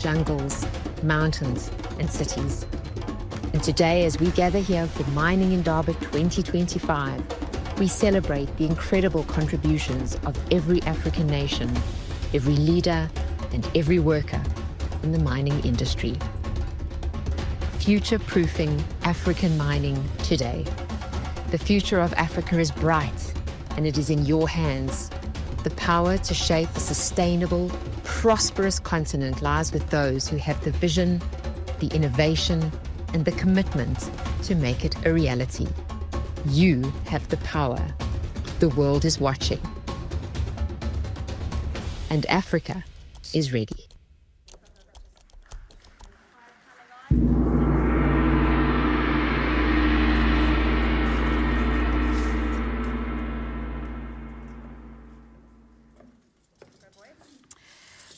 jungles, mountains, and cities. And today, as we gather here for Mining Indaba 2025, we celebrate the incredible contributions of every African nation, every leader, and every worker in the mining industry. Future-proofing African mining today. The future of Africa is bright, and it is in your hands. The power to shape a sustainable, prosperous continent lies with those who have the vision, the innovation, and the commitment to make it a reality. You have the power. The world is watching. And Africa is ready.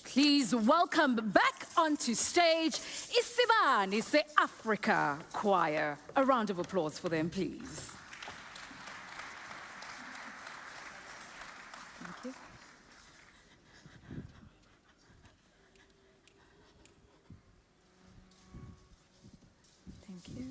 Please welcome back onto stage Isibani Se Africa Choir. A round of applause for them, please. Thank you. Thank you.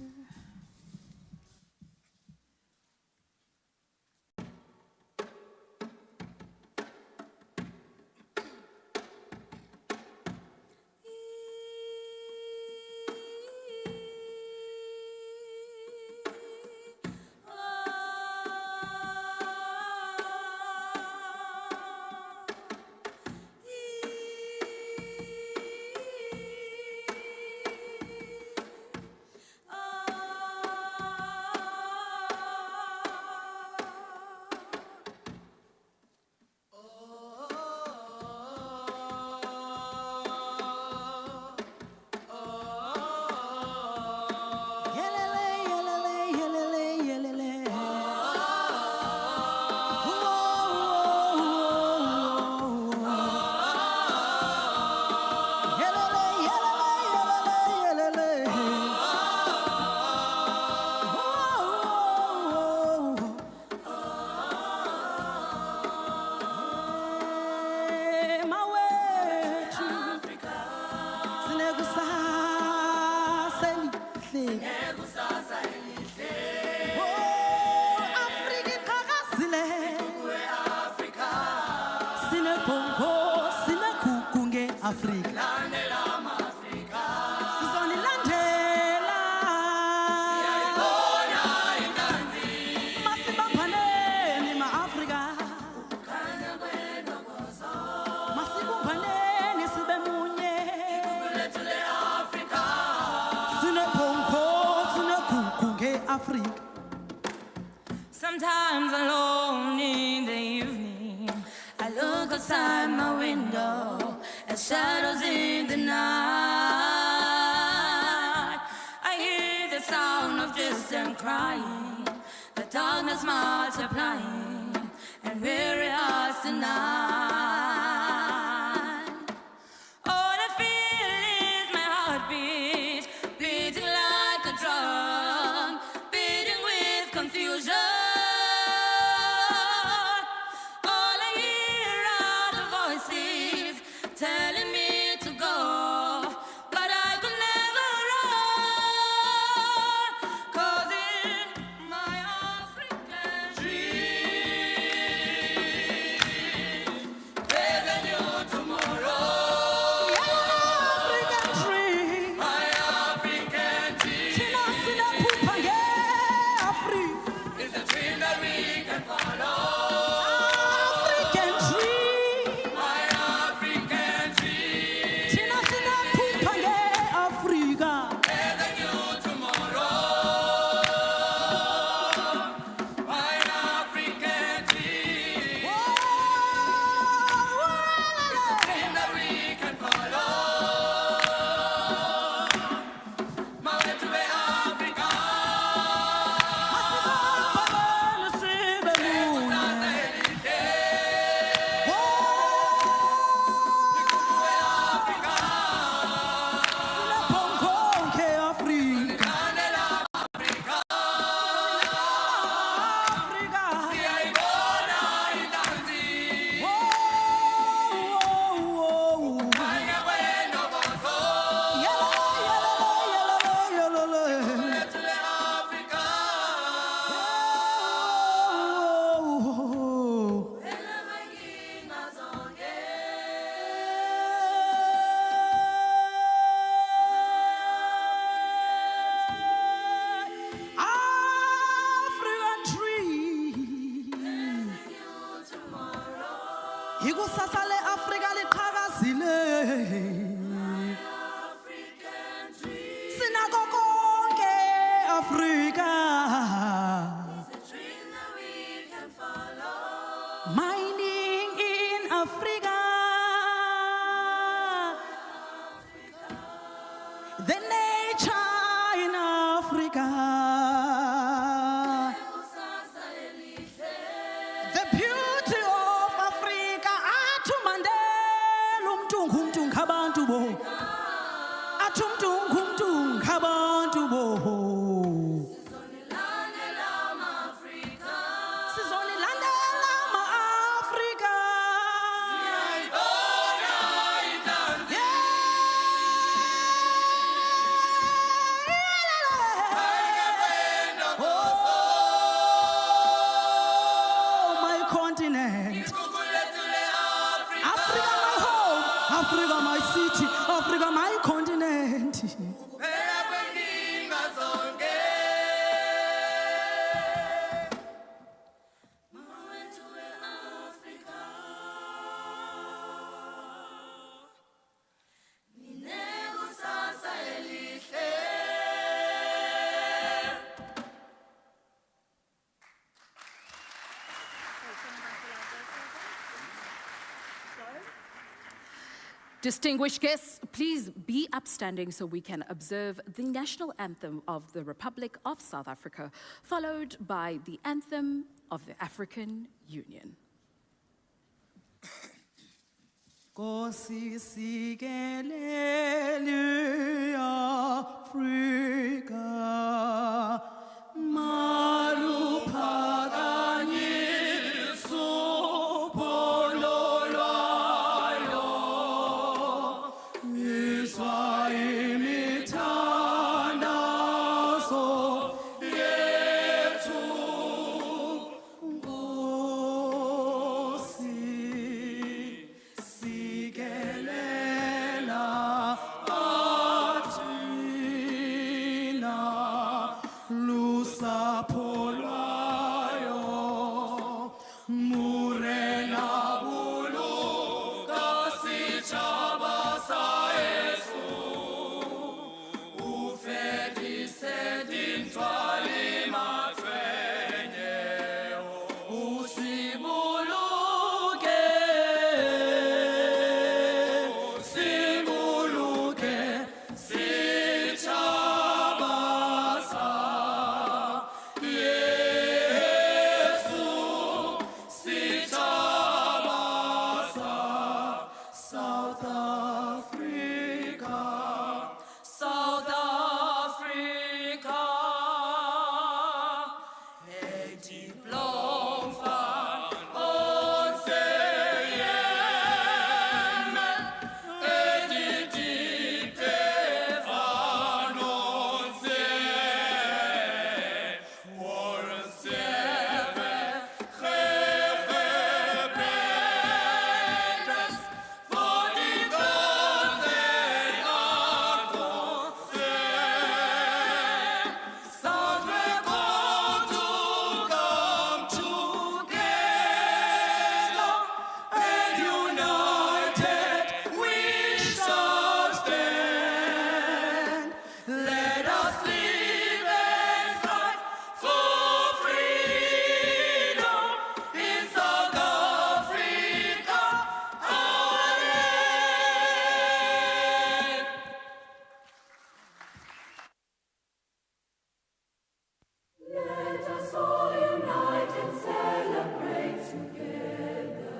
Sometimes alone in the evening, I look outside my window at shadows in the night. I hear the sound of distant crying, the darkness multiplying, and weary hearts tonight. All I feel is my heartbeat, beating like a drum, beating with confusion. Telling me to go, but I could never run, 'cause in my African dream Africa. It's a dream that we can follow. Mining in Africa. The nature in Africa. The beauty of Africa. Atu mandela umtungu abantu bo. Atu umtungu abantu bo. Africa, my city, Africa, my continent. Distinguished guests, please be upstanding so we can observe the national anthem of the Republic of South Africa, followed by the anthem of the African Union. Nkosi sikelele Afrika, maluphakanyiswa uphondo lwayo, yizwa imithandazo yethu, Nkosi sikelela athina lusapho lwayo, murena buluka sitshaba sa Yesu, ufedise dintwali matshwenyeho, usibuluke, sibuluke sitshaba sa Yesu, sitshaba sa South Africa, South Africa. Diplom van onze jemme, die diepte van onze Warren Seven, gegebeders voor die grote aardse. South we come to come together, and united we shall stand. Let us live and strive for freedom in South Africa, our land. Let us all unite and celebrate together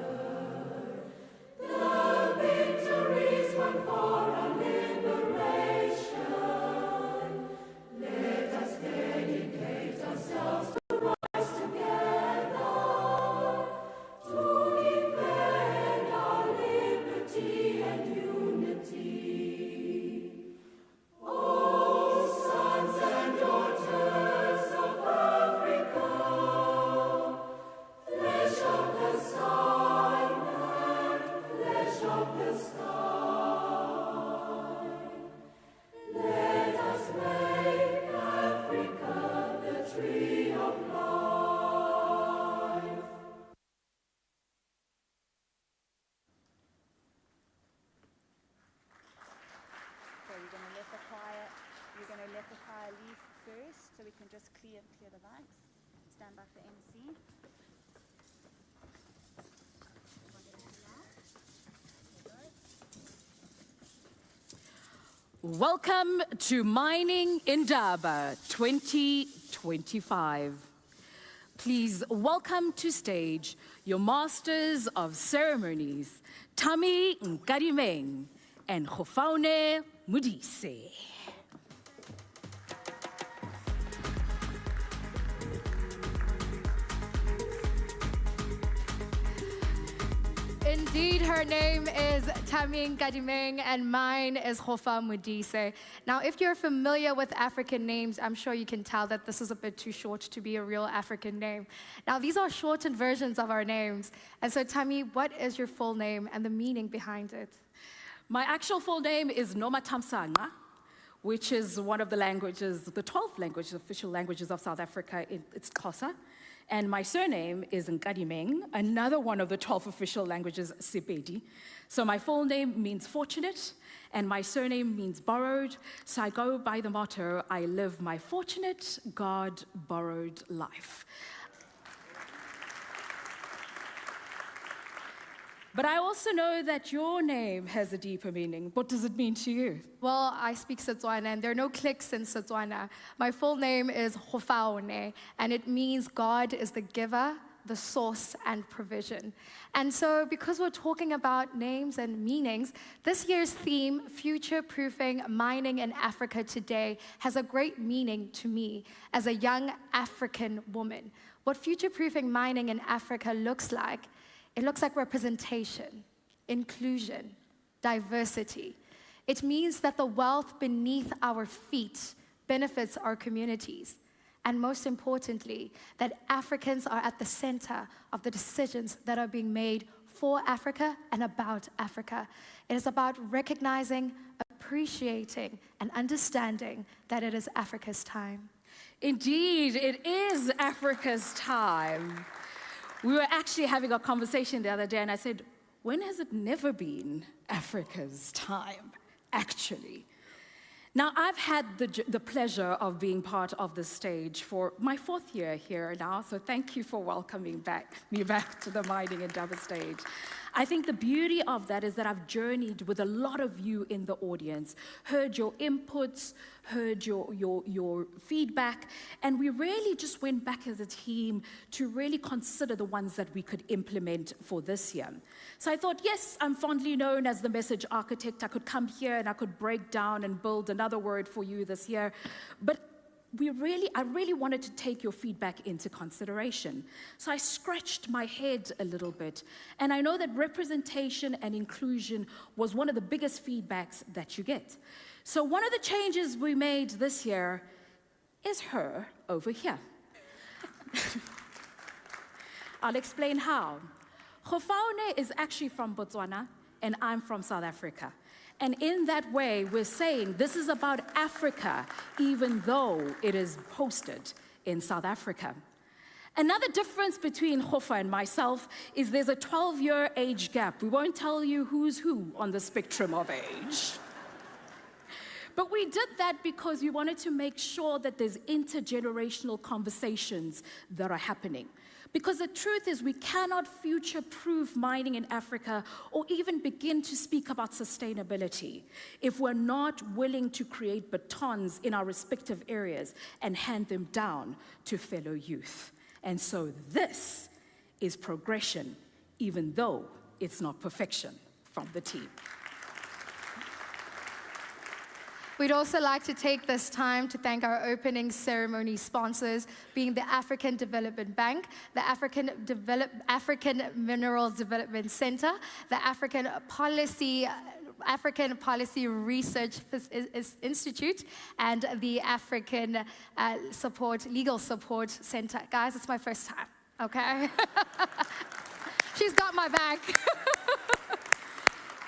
the victories won for our liberation. Let us dedicate ourselves to rise together to defend our liberty and unity. Oh, sons and daughters of Africa, flesh of the sun and flesh of the sky, let us make Africa the tree of life. So you're going to let the choir leave first, so we can just clear the bags. Stand by for MC. Welcome to Mining Indaba 2025. Please welcome to stage your Masters of Ceremonies, Tami Nkadimeng and Khofaune Modise. Indeed, her name is Tami Nkadimeng and mine is Khofaune Modise. Now, if you're familiar with African names, I'm sure you can tell that this is a bit too short to be a real African name. Now, these are shortened versions of our names. And so, Tami, what is your full name and the meaning behind it? My actual full name is Noma Tamsanga, which is one of the languages, the 12th language, official languages of South Africa. It's Xhosa. And my surname is Nkadimeng, another one of the 12 official languages, Sepedi. So my full name means fortunate, and my surname means borrowed. So I go by the motto, I live my fortunate, God-borrowed life. But I also know that your name has a deeper meaning. What does it mean to you? Well, I speak Setswana, and there are no clicks in Setswana. My full name is Khofaune, and it means God is the giver, the source, and provision. And so, because we're talking about names and meanings, this year's theme, Future-Proofing Mining in Africa Today, has a great meaning to me as a young African woman. What future-proofing mining in Africa looks like, it looks like representation, inclusion, diversity. It means that the wealth beneath our feet benefits our communities. And most importantly, that Africans are at the center of the decisions that are being made for Africa and about Africa. It is about recognizing, appreciating, and understanding that it is Africa's time. Indeed, it is Africa's time. We were actually having a conversation the other day, and I said, when has it never been Africa's time, actually? Now, I've had the pleasure of being part of this stage for my 4th year here now, so thank you for welcoming me back to the Mining Indaba stage. I think the beauty of that is that I've journeyed with a lot of you in the audience, heard your inputs, heard your feedback, and we really just went back as a team to really consider the ones that we could implement for this year. So I thought, yes, I'm fondly known as the message architect. I could come here and I could break down and build another word for you this year, but I really wanted to take your feedback into consideration. So I scratched my head a little bit, and I know that representation and inclusion was one of the biggest feedbacks that you get. So one of the changes we made this year is her over here. I'll explain how. Khofaune is actually from Botswana, and I'm from South Africa. And in that way, we're saying this is about Africa, even though it is hosted in South Africa. Another difference between Khofa and myself is there's a 12-year age gap. We won't tell you who's who on the spectrum of age. But we did that because we wanted to make sure that there's intergenerational conversations that are happening. Because the truth is we cannot future-proof mining in Africa or even begin to speak about sustainability if we're not willing to create batons in our respective areas and hand them down to fellow youth. And so this is progression, even though it's not perfection from the team. We'd also like to take this time to thank our opening ceremony sponsors, being the African Development Bank, the African Minerals Development Center, the African Policy Research Institute, and the African Legal Support Center. Guys, it's my first time, okay? She's got my back.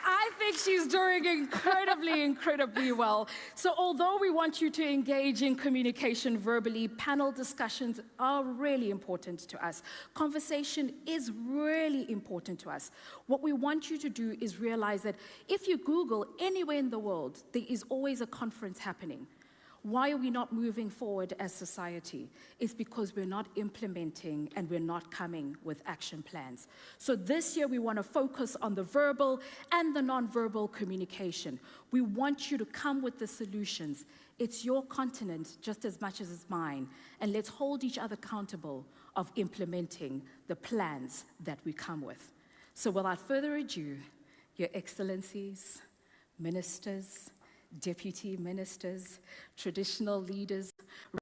I think she's doing incredibly well. So although we want you to engage in communication verbally, panel discussions are really important to us. Conversation is really important to us. What we want you to do is realize that if you Google anywhere in the world, there is always a conference happening. Why are we not moving forward as society? It's because we're not implementing and we're not coming with action plans. So this year we want to focus on the verbal and the non-verbal communication. We want you to come with the solutions. It's your continent just as much as it's mine. And let's hold each other accountable of implementing the plans that we come with. So without further ado, Your Excellencies, ministers, deputy ministers, traditional leaders,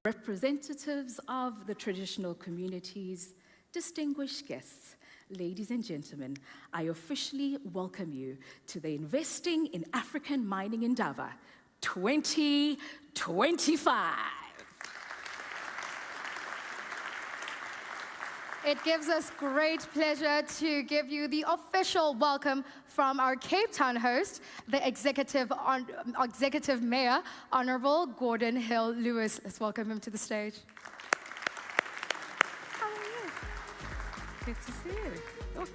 representatives of the traditional communities, distinguished guests, ladies and gentlemen, I officially welcome you to the Investing in African Mining Indaba 2025. It gives us great pleasure to give you the official welcome from our Cape Town host, the Executive Mayor, Honorable Gordon Hill Lewis. Let's welcome him to the stage. How are you? Good to see you. Oh.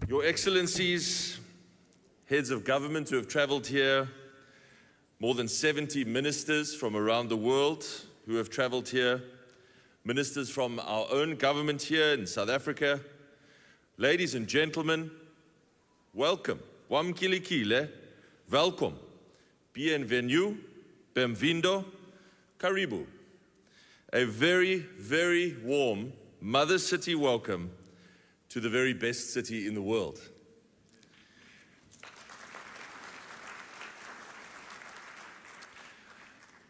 Your Excellencies, heads of government who have traveled here, more than 70 ministers from around the world who have traveled here, ministers from our own government here in South Africa, ladies and gentlemen, welcome. Wamkilikile, welcome. Bienvenue, bem-vindo, karibu. A very, very warm Mother City welcome to the very best city in the world.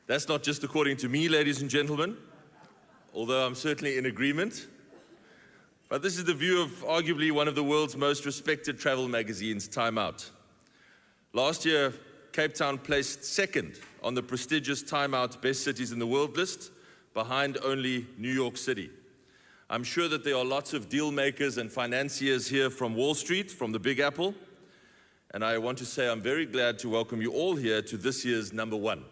That's not just according to me, ladies and gentlemen, although I'm certainly in agreement. But this is the view of arguably one of the world's most respected travel magazines, Time Out. Last year, Cape Town placed second on the prestigious Time Out Best Cities in the World list, behind only New York City. I'm sure that there are lots of deal makers and financiers here from Wall Street, from the Big Apple, and I want to say I'm very glad to welcome you all here to this year's #1.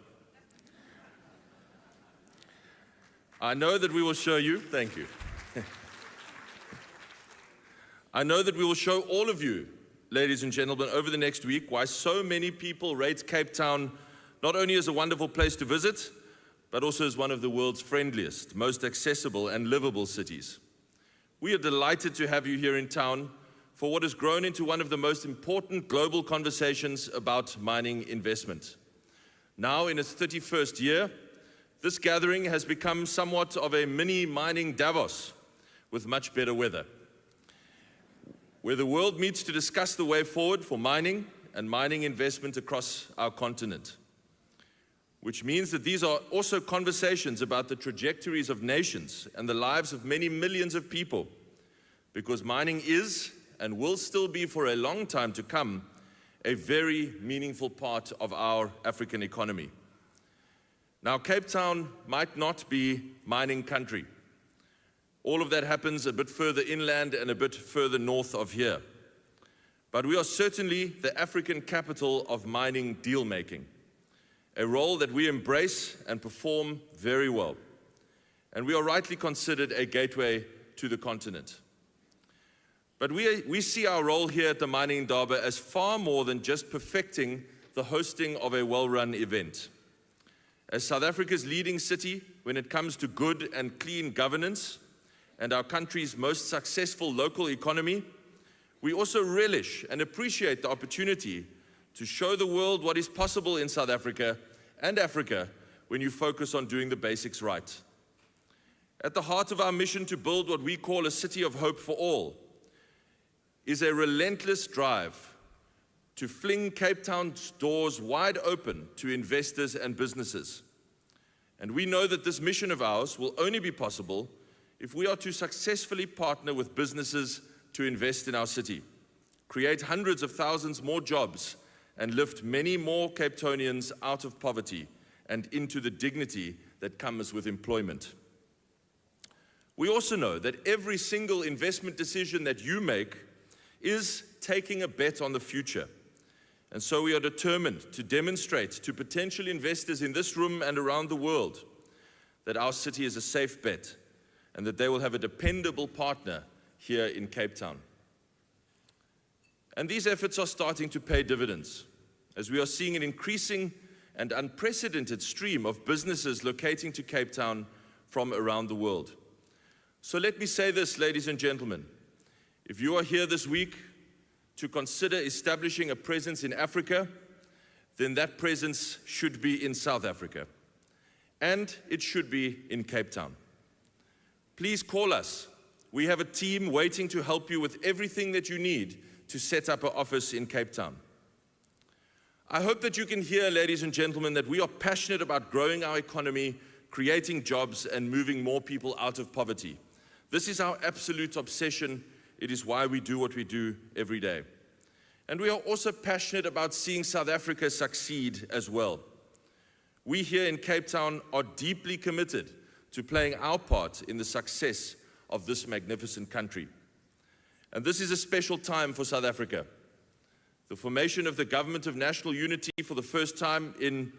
I know that we will show you, thank you. I know that we will show all of you, ladies and gentlemen, over the next week why so many people rate Cape Town not only as a wonderful place to visit, but also as one of the world's friendliest, most accessible and livable cities. We are delighted to have you here in town for what has grown into one of the most important global conversations about mining investment. Now in its 31st year, this gathering has become somewhat of a mini mining Davos with much better weather, where the world meets to discuss the way forward for mining and mining investment across our continent. Which means that these are also conversations about the trajectories of nations and the lives of many millions of people, because mining is and will still be for a long time to come a very meaningful part of our African economy. Now, Cape Town might not be mining country. All of that happens a bit further inland and a bit further north of here. But we are certainly the African capital of mining deal-making, a role that we embrace and perform very well. And we are rightly considered a gateway to the continent. But we see our role here at the Mining Indaba as far more than just perfecting the hosting of a well-run event. As South Africa's leading city when it comes to good and clean governance and our country's most successful local economy, we also relish and appreciate the opportunity to show the world what is possible in South Africa and Africa when you focus on doing the basics right. At the heart of our mission to build what we call a city of hope for all is a relentless drive to fling Cape Town's doors wide open to investors and businesses. And we know that this mission of ours will only be possible if we are to successfully partner with businesses to invest in our city, create hundreds of thousands more jobs, and lift many more Cape Townians out of poverty and into the dignity that comes with employment. We also know that every single investment decision that you make is taking a bet on the future. And so we are determined to demonstrate to potential investors in this room and around the world that our city is a safe bet and that they will have a dependable partner here in Cape Town. And these efforts are starting to pay dividends, as we are seeing an increasing and unprecedented stream of businesses locating to Cape Town from around the world. So let me say this, ladies and gentlemen. If you are here this week to consider establishing a presence in Africa, then that presence should be in South Africa. And it should be in Cape Town. Please call us. We have a team waiting to help you with everything that you need to set up an office in Cape Town. I hope that you can hear, ladies and gentlemen, that we are passionate about growing our economy, creating jobs, and moving more people out of poverty. This is our absolute obsession. It is why we do what we do every day. And we are also passionate about seeing South Africa succeed as well. We here in Cape Town are deeply committed to playing our part in the success of this magnificent country. And this is a special time for South Africa. The formation of the Government of National Unity for the first time in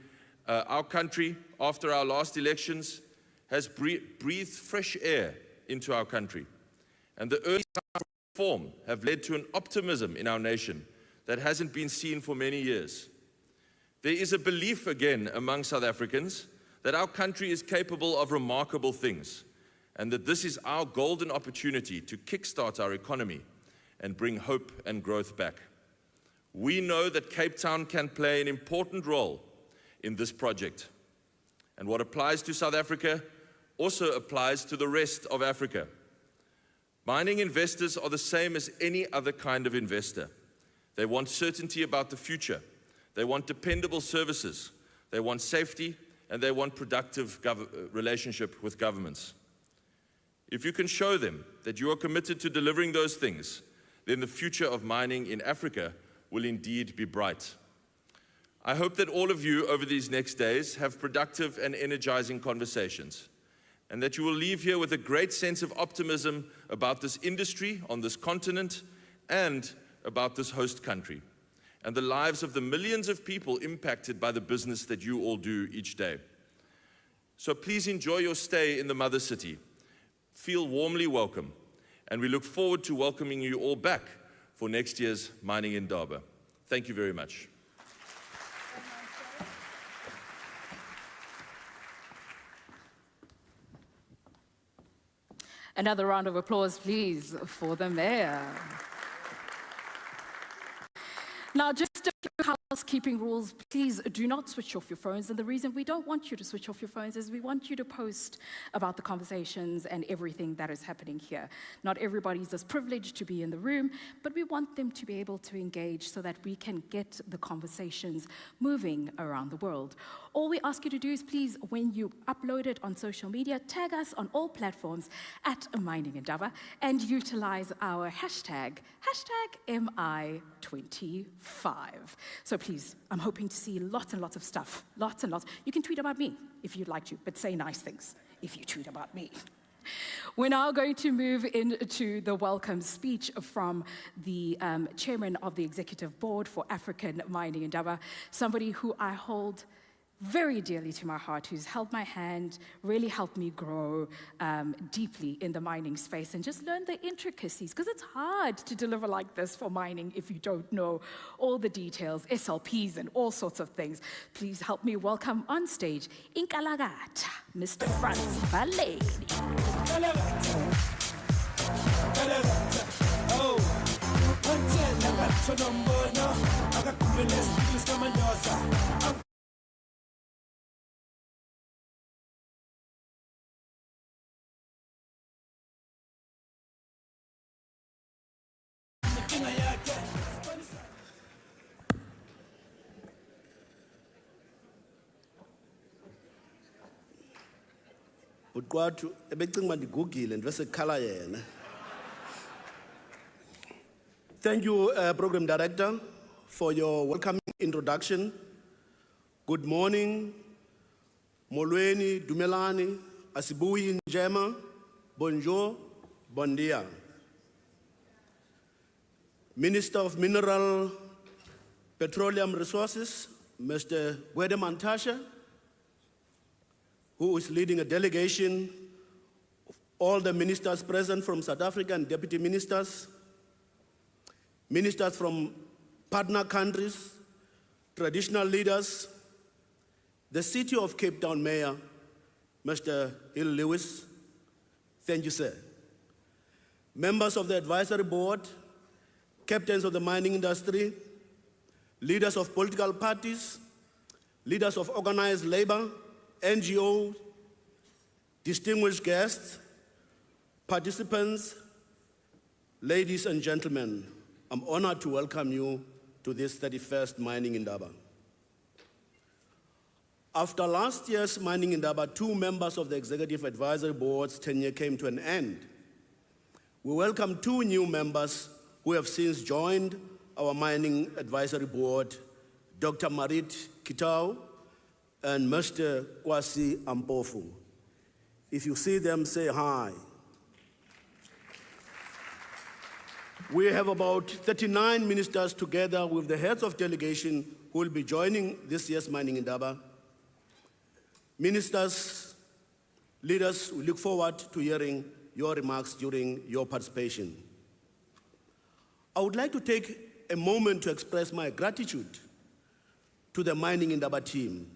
our country after our last elections has breathed fresh air into our country. And the early signs of reform have led to an optimism in our nation that hasn't been seen for many years. There is a belief again among South Africans that our country is capable of remarkable things, and that this is our golden opportunity to kickstart our economy and bring hope and growth back. We know that Cape Town can play an important role in this project. And what applies to South Africa also applies to the rest of Africa. Mining investors are the same as any other kind of investor. They want certainty about the future. They want dependable services. They want safety, and they want productive relationship with governments. If you can show them that you are committed to delivering those things, then the future of mining in Africa will indeed be bright. I hope that all of you over these next days have productive and energizing conversations, and that you will leave here with a great sense of optimism about this industry on this continent and about this host country, and the lives of the millions of people impacted by the business that you all do each day. So please enjoy your stay in the mother city. Feel warmly welcome, and we look forward to welcoming you all back for next year's Mining Indaba. Thank you very much. Another round of applause, please, for the mayor. Now, just a few housekeeping rules. Please do not switch off your phones. And the reason we don't want you to switch off your phones is we want you to post about the conversations and everything that is happening here. Not everybody's as privileged to be in the room, but we want them to be able to engage so that we can get the conversations moving around the world. All we ask you to do is please, when you upload it on social media, tag us on all platforms at Mining Indaba and utilize our hashtag #MI25. So please, I'm hoping to see lots and lots of stuff, lots and lots. You can tweet about me if you'd like to, but say nice things if you tweet about me. We're now going to move into the welcome speech from the chairman of the executive board for African Mining Indaba, somebody who I hold very dearly to my heart, who's held my hand, really helped me grow deeply in the mining space and just learn the intricacies, because it's hard to deliver like this for mining if you don't know all the details, SLPs and all sorts of things. Please help me welcome on stage, Inkalagata, Mr. Franz Baledi. Uqwathu ebecinga mandigugile ndivesekhala yena. Thank you, Program Director, for your welcoming introduction. Good morning, molweni, dumelani, asibuyi njema, bonjour, bon dia. Minister of Mineral, Petroleum Resources, Mr. Gwede Mantashe, who is leading a delegation all the ministers present from South Africa and deputy ministers, ministers from partner countries, traditional leaders, the City of Cape Town Mayor, Mr. Hill Lewis, thank you, sir. Members of the advisory board, captains of the mining industry, leaders of political parties, leaders of organized labor, NGOs, distinguished guests, participants, ladies and gentlemen, I'm honored to welcome you to this 31st Mining Indaba. After last year's Mining Indaba, 2 members of the Executive Advisory Board's tenure came to an end. We welcome 2 new members who have since joined our Mining Advisory Board, Dr. Marit Kitau and Mr. Kwasi Ampofu. If you see them, say hi. We have about 39 ministers together with the heads of delegation who will be joining this year's Mining Indaba. Ministers, leaders, we look forward to hearing your remarks during your participation. I would like to take a moment to express my gratitude to the Mining Indaba team.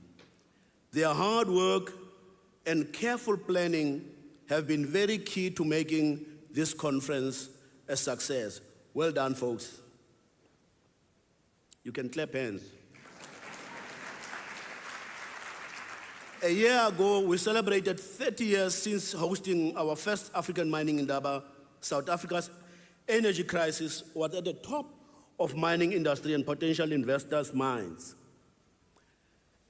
Their hard work and careful planning have been very key to making this conference a success. Well done, folks. You can clap hands. A year ago, we celebrated 30 years since hosting our first African Mining Indaba. South Africa's energy crisis was at the top of mining industry and potential investors' minds.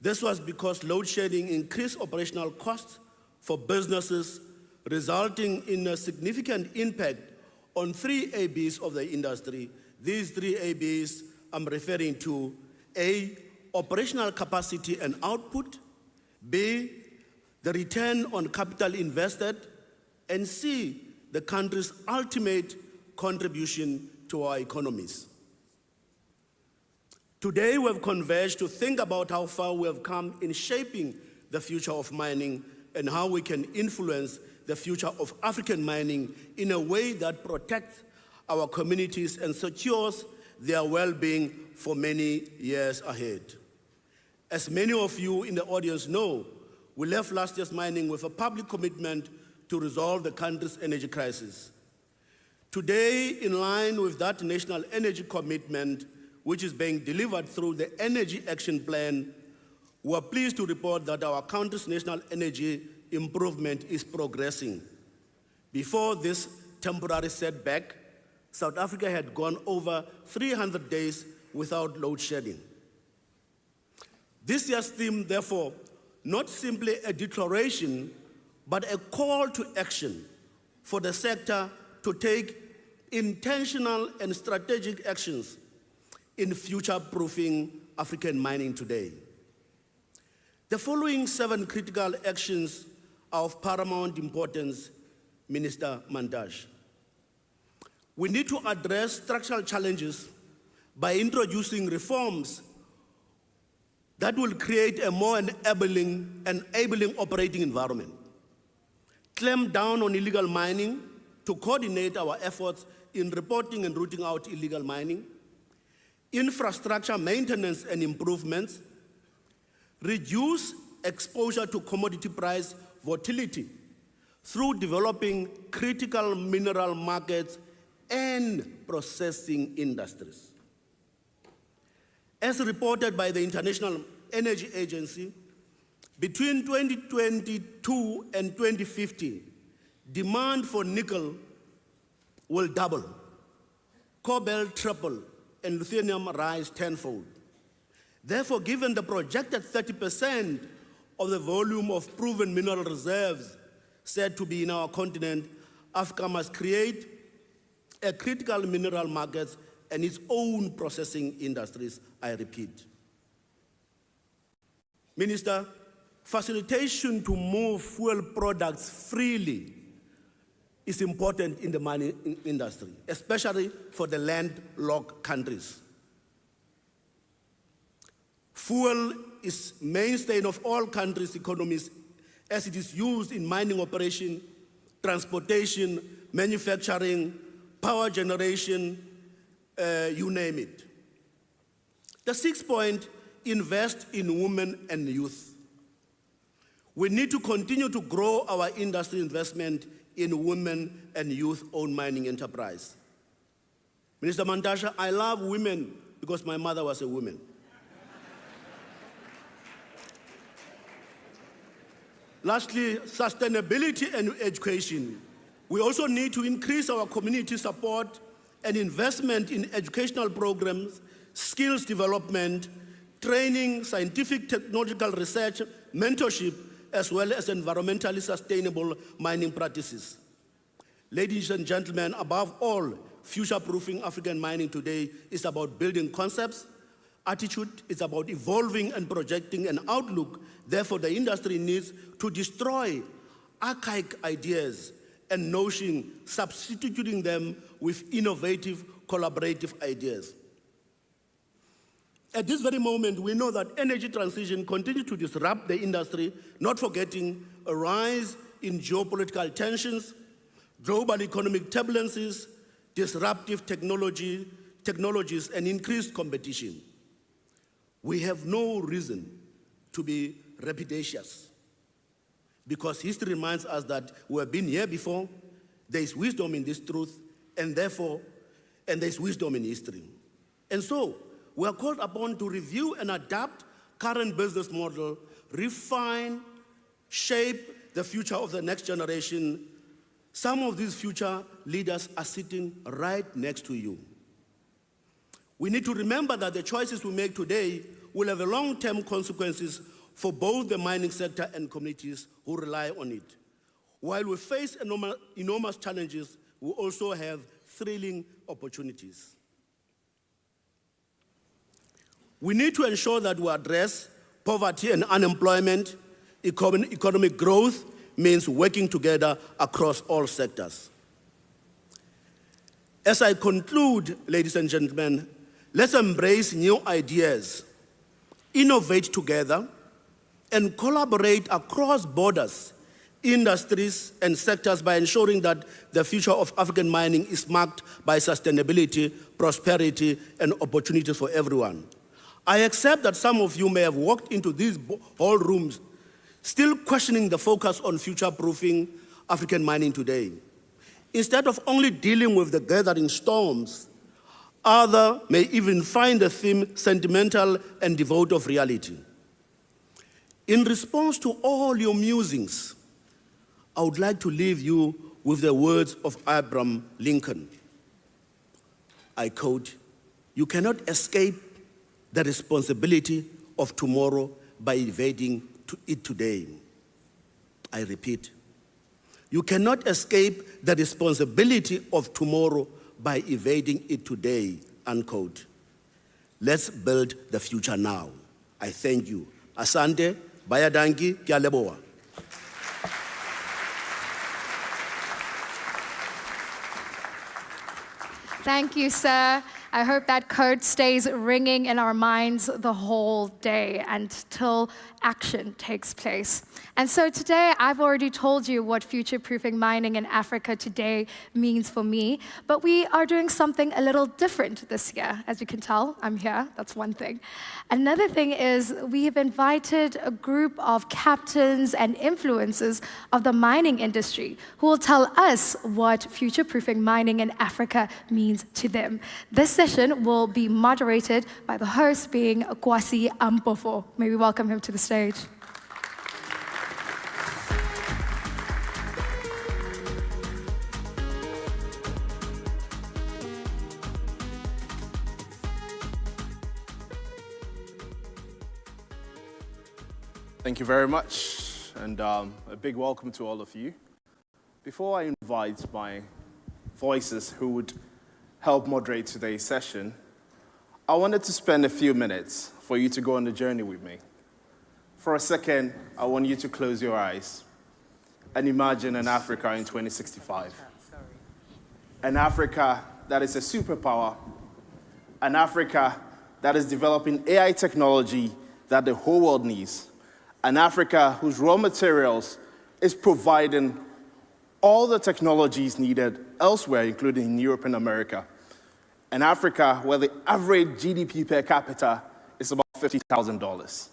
This was because load shedding increased operational costs for businesses, resulting in a significant impact on 3 ABs of the industry. These 3 ABs I'm referring to: A, operational capacity and output; B, the return on capital invested; and C, the country's ultimate contribution to our economies. Today, we have converged to think about how far we have come in shaping the future of mining and how we can influence the future of African mining in a way that protects our communities and secures their well-being for many years ahead. As many of you in the audience know, we left last year's mining with a public commitment to resolve the country's energy crisis. Today, in line with that national energy commitment, which is being delivered through the Energy Action Plan, we are pleased to report that our country's national energy improvement is progressing. Before this temporary setback, South Africa had gone over 300 days without load shedding. This year's theme, therefore, not simply a declaration, but a call to action for the sector to take intentional and strategic actions in future-proofing African mining today. The following 7 critical actions are of paramount importance, Minister Mantashe. We need to address structural challenges by introducing reforms that will create a more enabling operating environment. Clamp down on illegal mining to coordinate our efforts in reporting and rooting out illegal mining. Infrastructure maintenance and improvements. Reduce exposure to commodity price volatility through developing critical mineral markets and processing industries. As reported by the International Energy Agency, between 2022 and 2050, demand for nickel will double, cobalt triple, and lithium rise tenfold. Therefore, given the projected 30% of the volume of proven mineral reserves said to be in our continent, Africa must create a critical mineral market and its own processing industries, I repeat. Minister, facilitation to move fuel products freely is important in the mining industry, especially for the landlocked countries. Fuel is mainstay of all countries' economies as it is used in mining operation transportation, manufacturing, power generation, you name it. The sixth point, invest in women and youth. We need to continue to grow our industry investment in women and youth-owned mining enterprise. Minister Mantashe, I love women because my mother was a woman. Lastly, sustainability and education. We also need to increase our community support and investment in educational programs, skills development, training, scientific technological research, mentorship, as well as environmentally sustainable mining practices. Ladies and gentlemen, above all, future-proofing African mining today is about building concepts. Attitude is about evolving and projecting an outlook. Therefore, the industry needs to destroy archaic ideas and notions, substituting them with innovative, collaborative ideas. At this very moment, we know that energy transition continues to disrupt the industry, not forgetting a rise in geopolitical tensions, global economic turbulences, disruptive technologies, and increased competition. We have no reason to be rapacious because history reminds us that we have been here before. There is wisdom in this truth, and there's wisdom in history. And so, we are called upon to review and adapt current business model, refine, shape the future of the next generation. Some of these future leaders are sitting right next to you. We need to remember that the choices we make today will have long-term consequences for both the mining sector and communities who rely on it. While we face enormous challenges, we also have thrilling opportunities. We need to ensure that we address poverty and unemployment. Economic growth means working together across all sectors. As I conclude, ladies and gentlemen, let's embrace new ideas, innovate together, and collaborate across borders, industries, and sectors by ensuring that the future of African mining is marked by sustainability, prosperity, and opportunities for everyone. I accept that some of you may have walked into these hall rooms still questioning the focus on future-proofing African mining today. Instead of only dealing with the gathering storms, others may even find the theme sentimental and devoid of reality. In response to all your musings, I would like to leave you with the words of Abraham Lincoln. I quote, "You cannot escape the responsibility of tomorrow by evading it today." I repeat, you cannot escape the responsibility of tomorrow by evading it today, unquote. Let's build the future now. I thank you. Asante, bayadangi, kialeboa. Thank you, sir. I hope that code stays ringing in our minds the whole day until action takes place. And so today, I've already told you what future-proofing mining in Africa today means for me, but we are doing something a little different this year. As you can tell, I'm here, that's one thing. Another thing is we have invited a group of captains and influencers of the mining industry who will tell us what future-proofing mining in Africa means to them. This session will be moderated by the host being Kwasi Ampofo. May we welcome him to the stage. Thank you very much, and a big welcome to all of you. Before I invite my voices who would help moderate today's session, I wanted to spend a few minutes for you to go on the journey with me. For a second, I want you to close your eyes and imagine an Africa in 2065. An Africa that is a superpower, an Africa that is developing AI technology that the whole world needs, an Africa whose raw materials is providing all the technologies needed elsewhere, including in Europe and America, and Africa, where the average GDP per capita is about $50,000.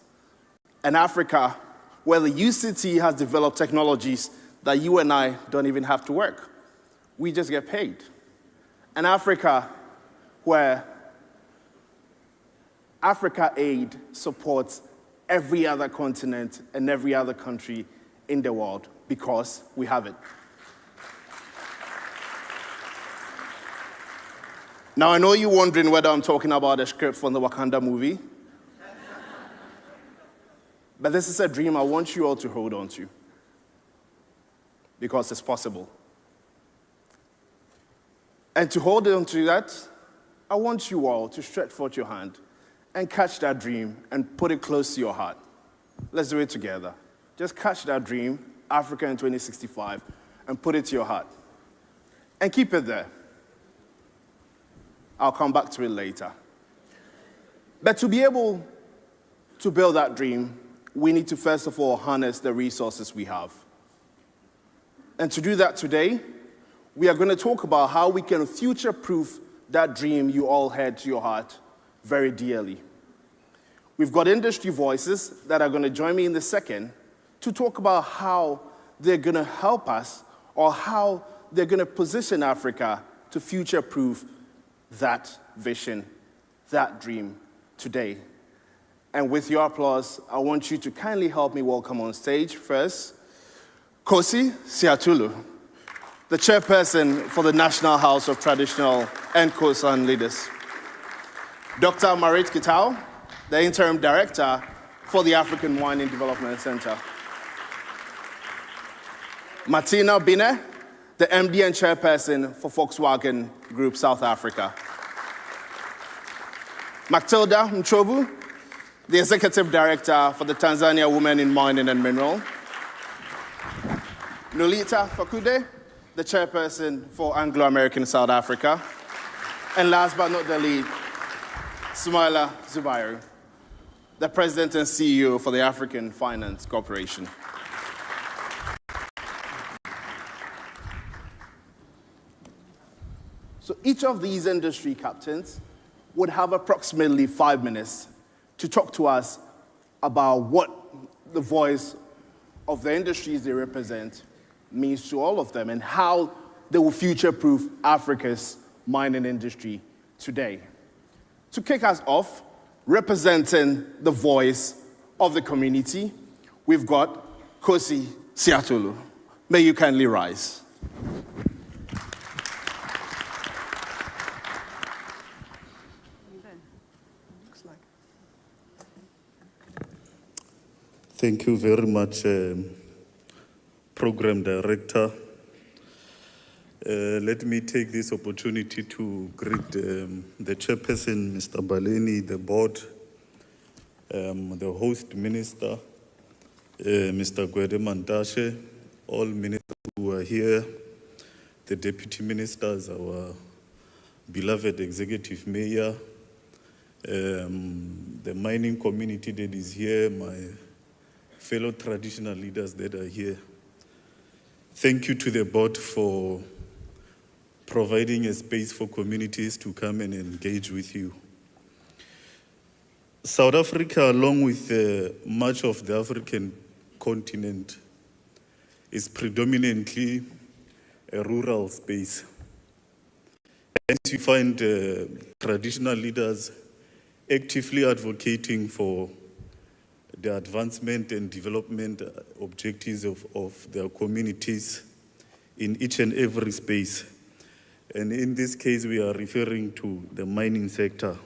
And Africa, where the UCT has developed technologies that you and I don't even have to work. We just get paid. And Africa, where Africa Aid supports every other continent and every other country in the world because we have it. Now, I know you're wondering whether I'm talking about a script from the Wakanda movie. But this is a dream I want you all to hold on to because it's possible. And to hold on to that, I want you all to stretch forth your hand and catch that dream and put it close to your heart. Let's do it together. Just catch that dream, Africa in 2065, and put it to your heart. And keep it there. I'll come back to it later. But to be able to build that dream, we need to first of all harness the resources we have. And to do that today, we are going to talk about how we can future-proof that dream you all had to your heart very dearly. We've got industry voices that are going to join me in a second to talk about how they're going to help us or how they're going to position Africa to future-proof that vision, that dream today. And with your applause, I want you to kindly help me welcome on stage first, Kosi Siatulu, the chairperson for the National House of Traditional and Khoisan Leaders. Dr. Marit Kitao, the interim director for the African Mining Development Center. Martina Bine, the MD and chairperson for Volkswagen Group South Africa. Matilda Mchovu, the executive director for the Tanzania Women in Mining and Mineral. Nolita Fakude, the chairperson for Anglo-American South Africa. And last but not the least, Sumaila Zubairu, the president and CEO for the African Finance Corporation. So each of these industry captains would have approximately 5 minutes to talk to us about what the voice of the industries they represent means to all of them and how they will future-proof Africa's mining industry today. To kick us off, representing the voice of the community, we've got Kosi Siatulu. May you kindly rise. Thank you very much, Program Director. Let me take this opportunity to greet the chairperson, Mr. Baleni, the board, the host minister, Mr. Gwede Mantashe, all ministers who are here, the deputy ministers, our beloved executive mayor, the mining community that is here, my fellow traditional leaders that are here. Thank you to the board for providing a space for communities to come and engage with you. South Africa, along with much of the African continent, is predominantly a rural space. And you find traditional leaders actively advocating for the advancement and development objectives of their communities in each and every space. And in this case, we are referring to the mining sector.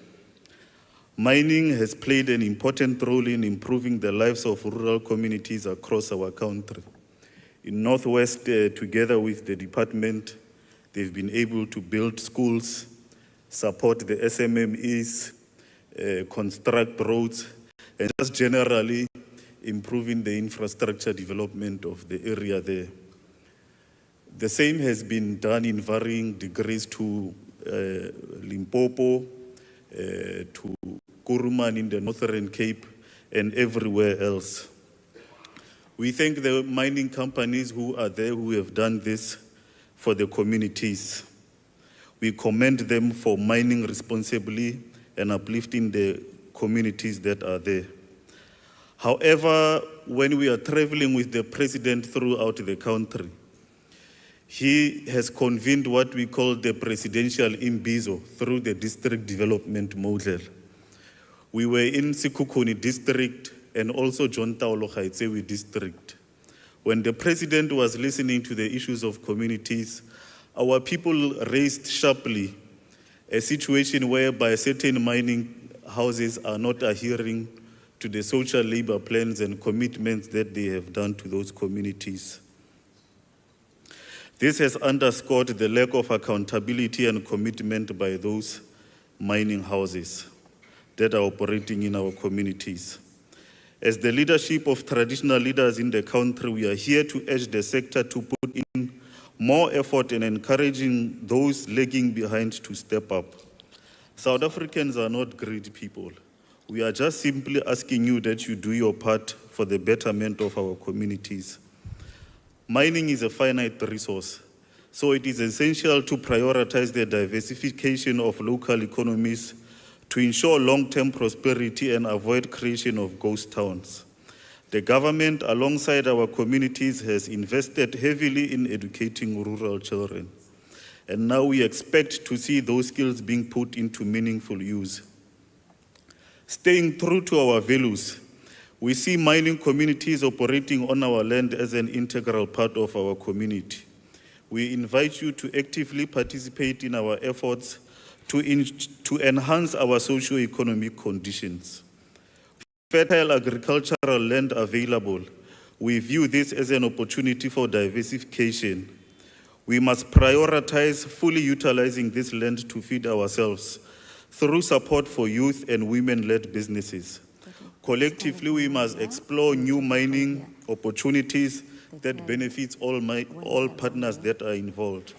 Mining has played an important role in improving the lives of rural communities across our country. In Northwest, together with the department, they've been able to build schools, support the SMMEs, construct roads, and just generally improving the infrastructure development of the area there. The same has been done in varying degrees to Limpopo, to Kuruman in the Northern Cape, and everywhere else. We thank the mining companies who are there who have done this for the communities. We commend them for mining responsibly and uplifting the communities that are there. However, when we are traveling with the president throughout the country, he has convened what we call the presidential imbizo through the district development model. We were in Sekhukhune district and also John Taolo Gaetsewe district. When the president was listening to the issues of communities, our people raised sharply a situation whereby certain mining houses are not adhering to the social labor plans and commitments that they have done to those communities. This has underscored the lack of accountability and commitment by those mining houses that are operating in our communities. As the leadership of traditional leaders in the country, we are here to urge the sector to put in more effort in encouraging those lagging behind to step up. South Africans are not greedy people. We are just simply asking you that you do your part for the betterment of our communities. Mining is a finite resource, so it is essential to prioritize the diversification of local economies to ensure long-term prosperity and avoid creation of ghost towns. The government, alongside our communities, has invested heavily in educating rural children. And now we expect to see those skills being put into meaningful use. Staying true to our values, we see mining communities operating on our land as an integral part of our community. We invite you to actively participate in our efforts to enhance our socio-economic conditions. Fertile agricultural land available, we view this as an opportunity for diversification. We must prioritize fully utilizing this land to feed ourselves through support for youth and women-led businesses. Collectively, we must explore new mining opportunities that benefits all partners that are involved,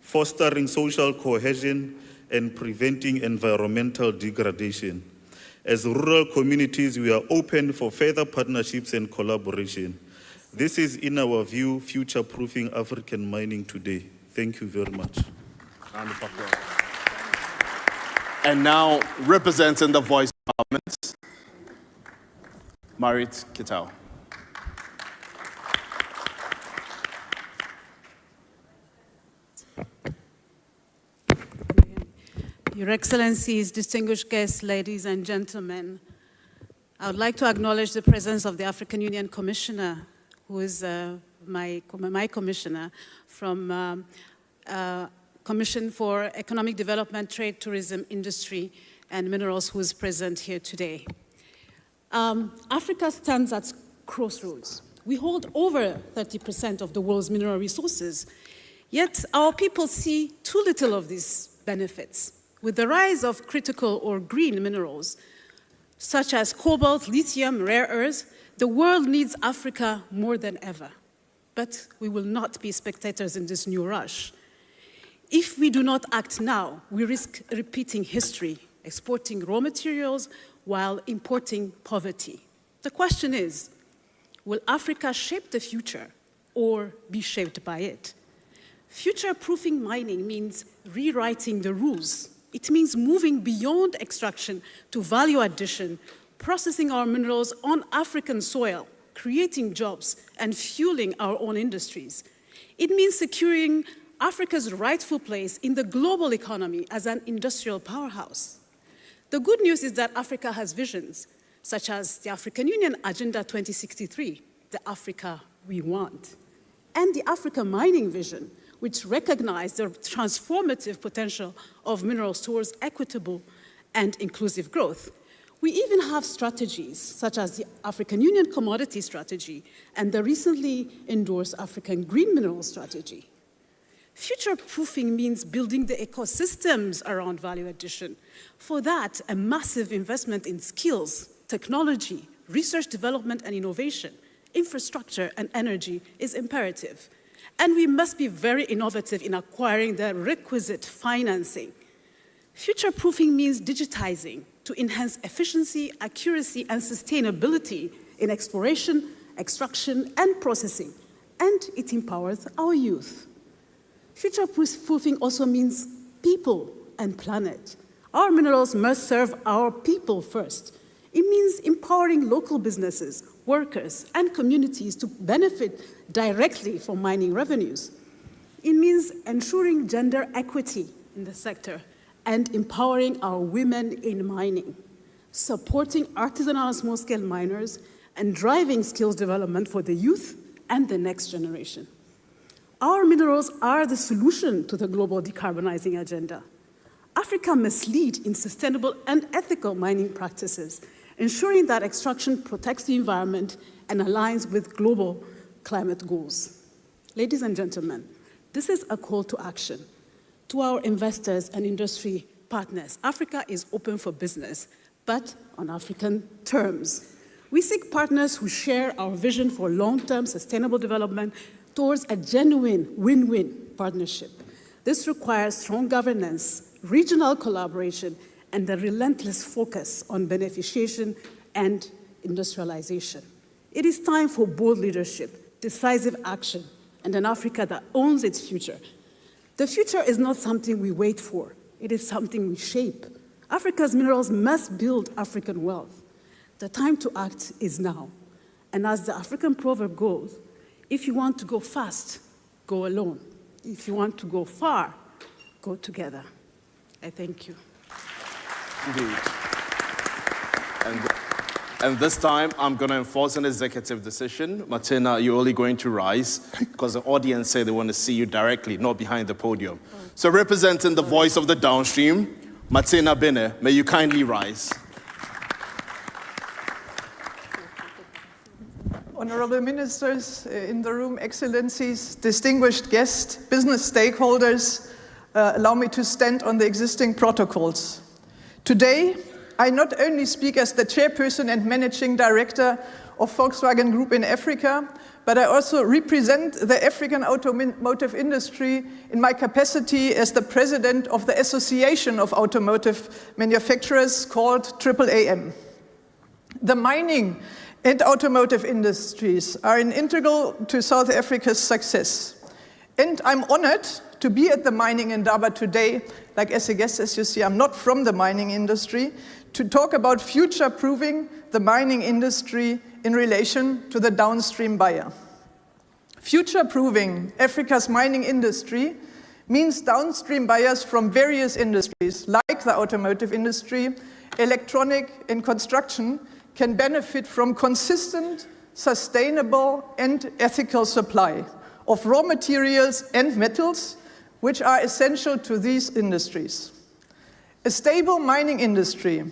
fostering social cohesion and preventing environmental degradation. As rural communities, we are open for further partnerships and collaboration. This is, in our view, future-proofing African mining today. Thank you very much. And now, representing the Voice of Parliament, Marit Kitao. Your Excellencies, distinguished guests, ladies and gentlemen, I would like to acknowledge the presence of the African Union Commissioner, who is my commissioner from Commission for Economic Development, Trade, Tourism, Industry, and Minerals, who is present here today. Africa stands at crossroads. We hold over 30% of the world's mineral resources, yet our people see too little of these benefits. With the rise of critical or green minerals, such as cobalt, lithium, rare earths, the world needs Africa more than ever. But we will not be spectators in this new rush. If we do not act now, we risk repeating history, exporting raw materials while importing poverty. The question is, will Africa shape the future or be shaped by it? Future-proofing mining means rewriting the rules. It means moving beyond extraction to value addition, processing our minerals on African soil, creating jobs, and fueling our own industries. It means securing Africa's rightful place in the global economy as an industrial powerhouse. The good news is that Africa has visions, such as the African Union Agenda 2063, the Africa we want, and the Africa Mining Vision, which recognize the transformative potential of minerals towards equitable and inclusive growth. We even have strategies, such as the African Union Commodity Strategy and the recently endorsed African Green Minerals Strategy. Future-proofing means building the ecosystems around value addition. For that, a massive investment in skills, technology, research development and innovation, infrastructure and energy is imperative. And we must be very innovative in acquiring the requisite financing. Future-proofing means digitizing to enhance efficiency, accuracy, and sustainability in exploration extraction, and processing, and it empowers our youth. Future-proofing also means people and planet. Our minerals must serve our people first. It means empowering local businesses, workers, and communities to benefit directly from mining revenues. It means ensuring gender equity in the sector and empowering our women in mining, supporting artisanal small-scale miners, and driving skills development for the youth and the next generation. Our minerals are the solution to the global decarbonizing agenda. Africa must lead in sustainable and ethical mining practices, ensuring that extraction protects the environment and aligns with global climate goals. Ladies and gentlemen, this is a call to action. To our investors and industry partners, Africa is open for business, but on African terms. We seek partners who share our vision for long-term sustainable development towards a genuine win-win partnership. This requires strong governance, regional collaboration, and a relentless focus on beneficiation and industrialization. It is time for bold leadership, decisive action, and an Africa that owns its future. The future is not something we wait for. It is something we shape. Africa's minerals must build African wealth. The time to act is now. And as the African proverb goes, if you want to go fast, go alone. If you want to go far, go together. I thank you. Indeed. And this time, I'm going to enforce an executive decision. Martina, you're only going to rise because the audience say they want to see you directly, not behind the podium. So representing the voice of the downstream, Martina Bene, may you kindly rise. Honorable ministers in the room, excellencies, distinguished guests, business stakeholders, allow me to stand on the existing protocols. Today, I not only speak as the chairperson and managing director of Volkswagen Group in Africa, but I also represent the African automotive industry in my capacity as the president of the Association of Automotive Manufacturers called AAAM. The mining and automotive industries are integral to South Africa's success. And I'm honored to be at the Mining Indaba today, like as a guest, as you see, I'm not from the mining industry, to talk about future-proofing the mining industry in relation to the downstream buyer. Future-proofing Africa's mining industry means downstream buyers from various industries, like the automotive industry, electronic, and construction, can benefit from consistent, sustainable, and ethical supply of raw materials and metals, which are essential to these industries. A stable mining industry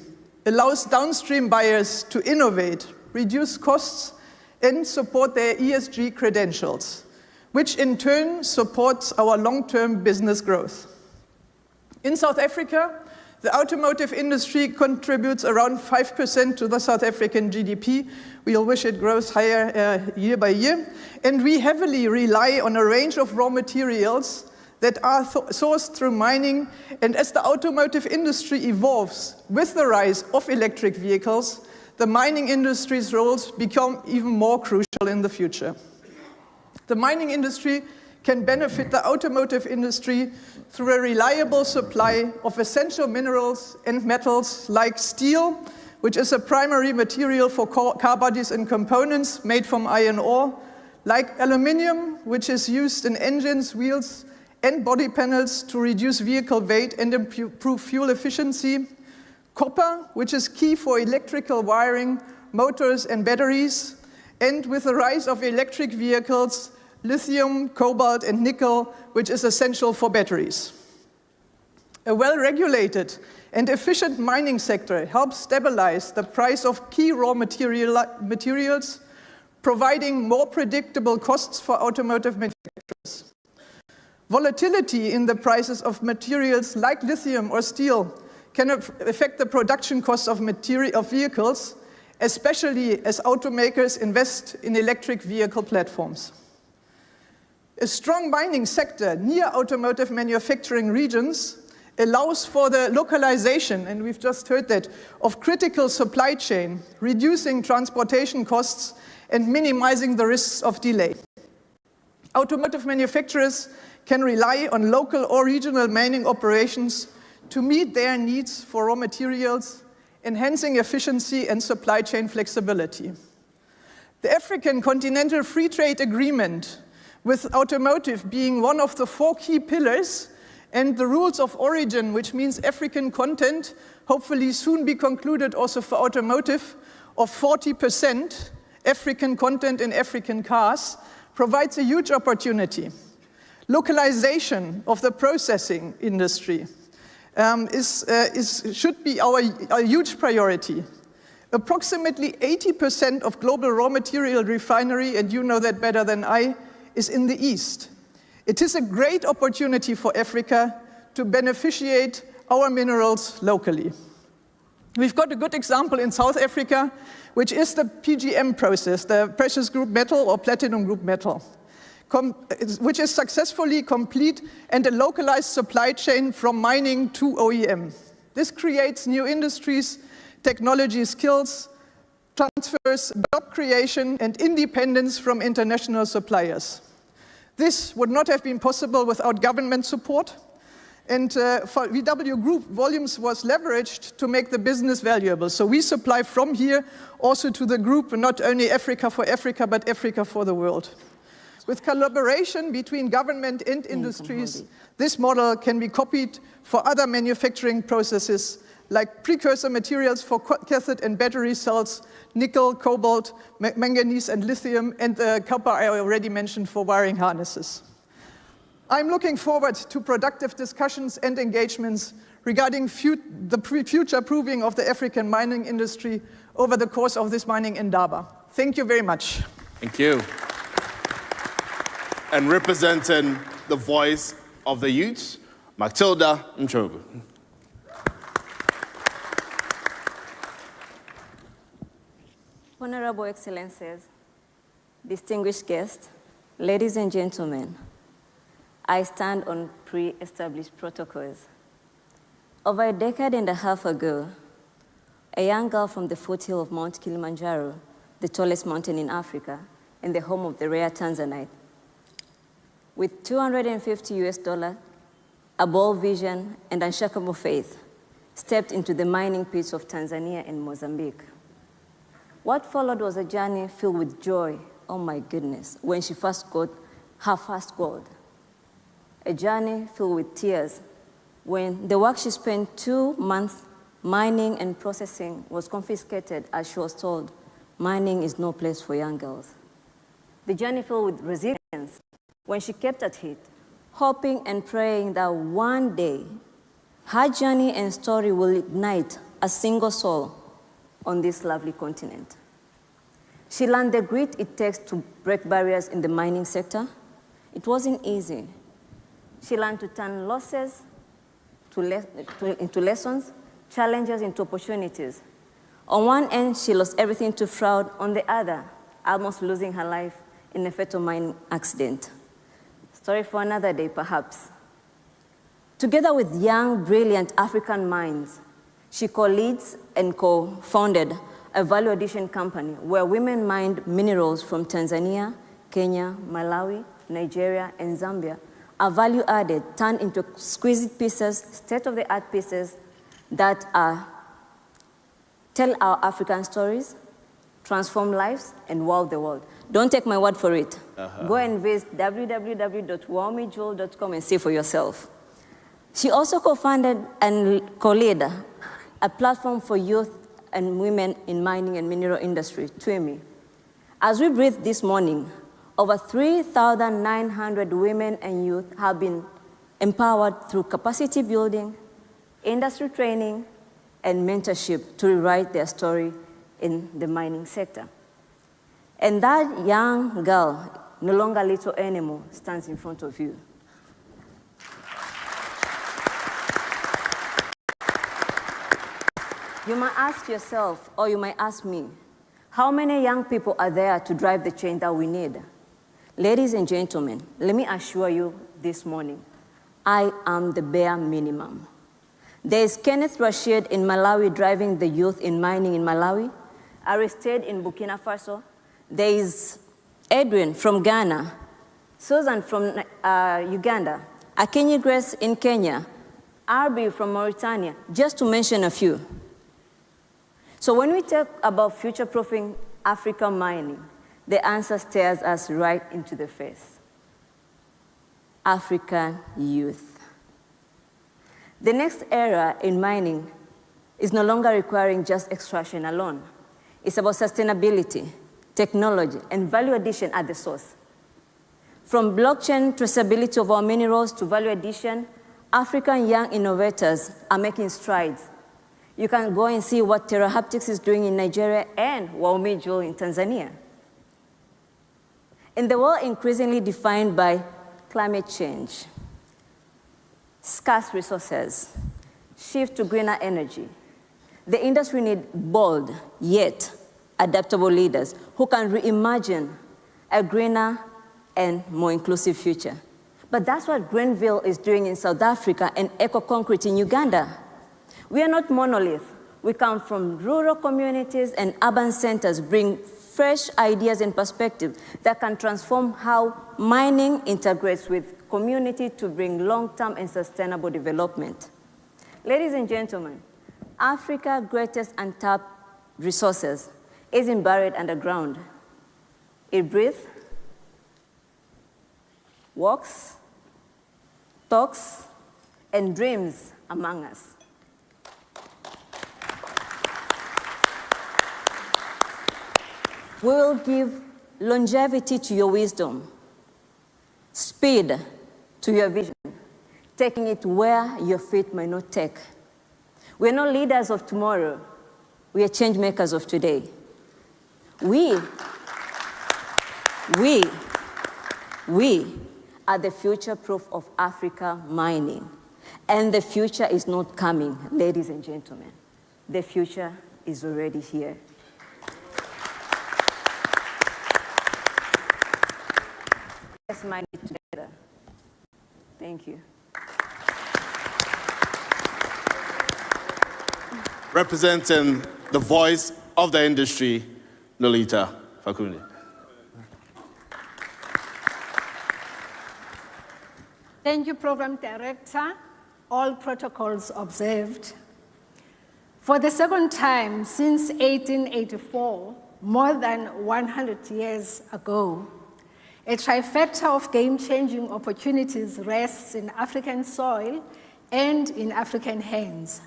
allows downstream buyers to innovate, reduce costs, and support their ESG credentials, which in turn supports our long-term business growth. In South Africa, the automotive industry contributes around 5% to the South African GDP. We all wish it grows higher year by year. And we heavily rely on a range of raw materials that are sourced through mining. And as the automotive industry evolves with the rise of electric vehicles, the mining industry's roles become even more crucial in the future. The mining industry can benefit the automotive industry through a reliable supply of essential minerals and metals like steel, which is a primary material for car bodies and components made from iron ore, like aluminium, which is used in engines, wheels, and body panels to reduce vehicle weight and improve fuel efficiency, copper, which is key for electrical wiring, motors, and batteries, and with the rise of electric vehicles, lithium, cobalt, and nickel, which is essential for batteries. A well-regulated and efficient mining sector helps stabilize the price of key raw materials, providing more predictable costs for automotive manufacturers. Volatility in the prices of materials like lithium or steel can affect the production costs of vehicles, especially as automakers invest in electric vehicle platforms. A strong mining sector near automotive manufacturing regions allows for the localization, and we've just heard that, of critical supply chain, reducing transportation costs and minimizing the risks of delay. Automotive manufacturers can rely on local or regional mining operations to meet their needs for raw materials, enhancing efficiency and supply chain flexibility. The African Continental Free Trade Agreement, with automotive being one of the 4 key pillars, and the rules of origin, which means African content, hopefully soon be concluded also for automotive, of 40% African content in African cars, provides a huge opportunity. Localization of the processing industry should be our huge priority. Approximately 80% of global raw material refinery, and you know that better than I, is in the East. It is a great opportunity for Africa to beneficiate our minerals locally. We've got a good example in South Africa, which is the PGM process, the precious group metal or platinum group metal, which is successfully complete and a localized supply chain from mining to OEM. This creates new industries, technology skills, transfers, job creation, and independence from international suppliers. This would not have been possible without government support, and for VW Group, volumes was leveraged to make the business valuable. So we supply from here also to the group, not only Africa for Africa, but Africa for the world. With collaboration between government and industries, this model can be copied for other manufacturing processes, like precursor materials for cathode and battery cells, nickel, cobalt, manganese, and lithium, and the copper I already mentioned for wiring harnesses. I'm looking forward to productive discussions and engagements regarding the future-proofing of the African mining industry over the course of this Mining Indaba. Thank you very much. Thank you. And representing the voice of the youths, Matilda Mchogu. Honorable Excellencies, distinguished guests, ladies and gentlemen, I stand on pre-established protocols. Over a decade and a half ago, a young girl from the foothill of Mount Kilimanjaro, the tallest mountain in Africa, and the home of the rare Tanzanite, with $250, a bold vision, and unshakable faith, stepped into the mining pits of Tanzania and Mozambique. What followed was a journey filled with joy, oh my goodness, when she first got her first gold. A journey filled with tears when the work she spent 2 months mining and processing was confiscated as she was told, mining is no place for young girls. The journey filled with resilience when she kept at it, hoping and praying that one day her journey and story will ignite a single soul on this lovely continent. She learned the grit it takes to break barriers in the mining sector. It wasn't easy. She learned to turn losses into lessons, challenges into opportunities. On one end, she lost everything to fraud. On the other, almost losing her life in a fatal mining accident. Story for another day, perhaps. Together with young, brilliant African minds, she co-leads and co-founded a value addition company where women mined minerals from Tanzania, Kenya, Malawi, Nigeria, and Zambia are value added, turned into exquisite pieces, state-of-the-art pieces that tell our African stories, transform lives, and wow the world. Don't take my word for it. Go and visit www.wowmejewel.com and see for yourself. She also co-founded and co-led a platform for youth and women in mining and mineral industry, TWIMI. As we breathe this morning, over 3,900 women and youth have been empowered through capacity building, industry training, and mentorship to rewrite their story in the mining sector. And that young girl, no longer little anymore, stands in front of you. You might ask yourself, or you might ask me, how many young people are there to drive the change that we need? Ladies and gentlemen, let me assure you this morning, I am the bare minimum. There is Kenneth Rashid in Malawi driving the youth in mining in Malawi, Aristide in Burkina Faso, There is Edwin from Ghana, Susan from Uganda, Akinyi Grace in Kenya, Arbi from Mauritania, just to mention a few. So when we talk about future-proofing African mining, the answer stares us right into the face. African youth. The next era in mining is no longer requiring just extraction alone. It's about sustainability, technology, and value addition at the source. From blockchain traceability of our minerals to value addition, African young innovators are making strides. You can go and see what Terra Haptics is doing in Nigeria and Waumi Jewel in Tanzania. In the world increasingly defined by climate change, scarce resources, shift to greener energy, the industry needs bold yet adaptable leaders who can reimagine a greener and more inclusive future. But that's what Greenville is doing in South Africa and Eco Concrete in Uganda. We are not monolith. We come from rural communities and urban centers, bring fresh ideas and perspectives that can transform how mining integrates with community to bring long-term and sustainable development. Ladies and gentlemen, Africa's greatest untapped resources isn't buried underground. It breathes, walks, talks, and dreams among us. We will give longevity to your wisdom, speed to your vision, taking it where your feet may not take. We are not leaders of tomorrow. We are change makers of today. We are the future proof of Africa mining. And the future is not coming, ladies and gentlemen. The future is already here. Let's mine it together. Thank you. Representing the voice of the industry, Lolita Fakundi. Thank you, Program Director. All protocols observed. For the second time since 1884, more than 100 years ago, a trifecta of game-changing opportunities rests in African soil and in African hands.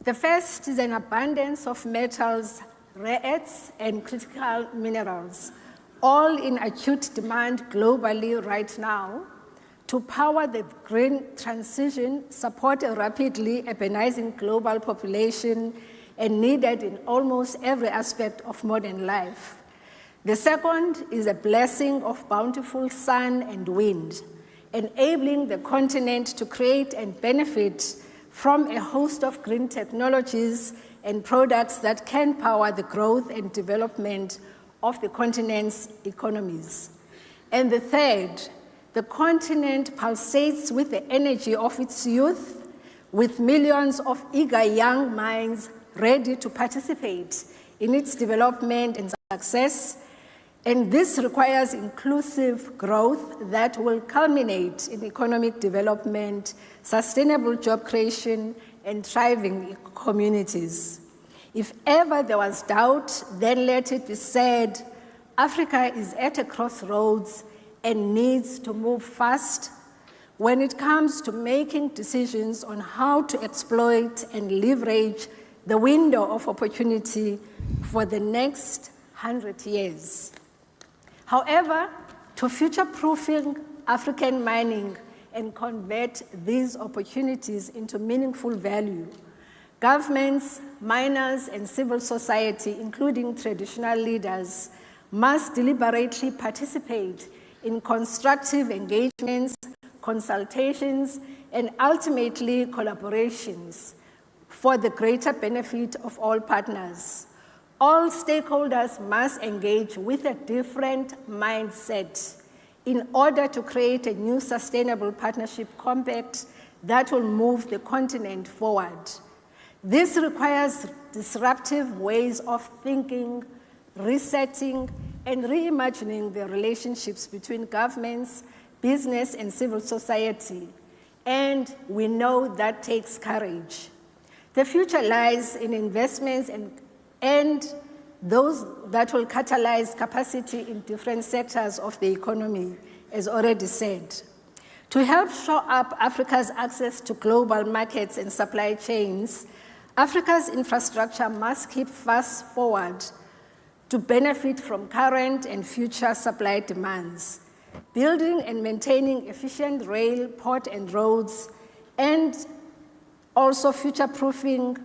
The first is an abundance of metals, rare earths, and critical minerals, all in acute demand globally right now, to power the green transition, support a rapidly urbanizing global population, and needed in almost every aspect of modern life. The second is a blessing of bountiful sun and wind, enabling the continent to create and benefit from a host of green technologies and products that can power the growth and development of the continent's economies. And the third, the continent pulsates with the energy of its youth, with millions of eager young minds ready to participate in its development and success. And this requires inclusive growth that will culminate in economic development, sustainable job creation, and thriving communities. If ever there was doubt, then let it be said, Africa is at a crossroads and needs to move fast when it comes to making decisions on how to exploit and leverage the window of opportunity for the next 100 years. However, to future-proofing African mining and convert these opportunities into meaningful value, governments, miners, and civil society, including traditional leaders, must deliberately participate in constructive engagements, consultations, and ultimately collaborations for the greater benefit of all partners. All stakeholders must engage with a different mindset in order to create a new sustainable partnership compact that will move the continent forward. This requires disruptive ways of thinking, resetting, and reimagining the relationships between governments, business, and civil society. And we know that takes courage. The future lies in investments and those that will catalyze capacity in different sectors of the economy, as already said. To help shore up Africa's access to global markets and supply chains, Africa's infrastructure must keep fast forward to benefit from current and future supply demands. Building and maintaining efficient rail, port, and roads, and also future-proofing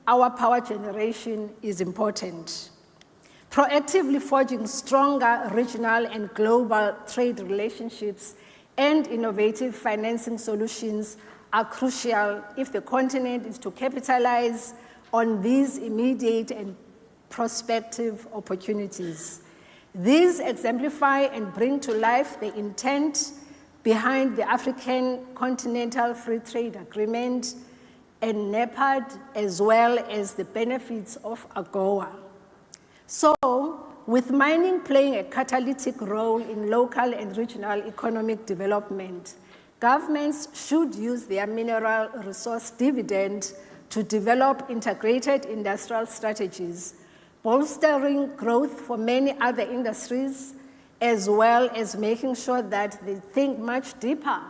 our power generation is important. Proactively forging stronger regional and global trade relationships and innovative financing solutions are crucial if the continent is to capitalize on these immediate and prospective opportunities. These exemplify and bring to life the intent behind the African Continental Free Trade Agreement and NEPAD, as well as the benefits of AGOA. So, with mining playing a catalytic role in local and regional economic development, governments should use their mineral resource dividend to develop integrated industrial strategies, bolstering growth for many other industries, as well as making sure that they think much deeper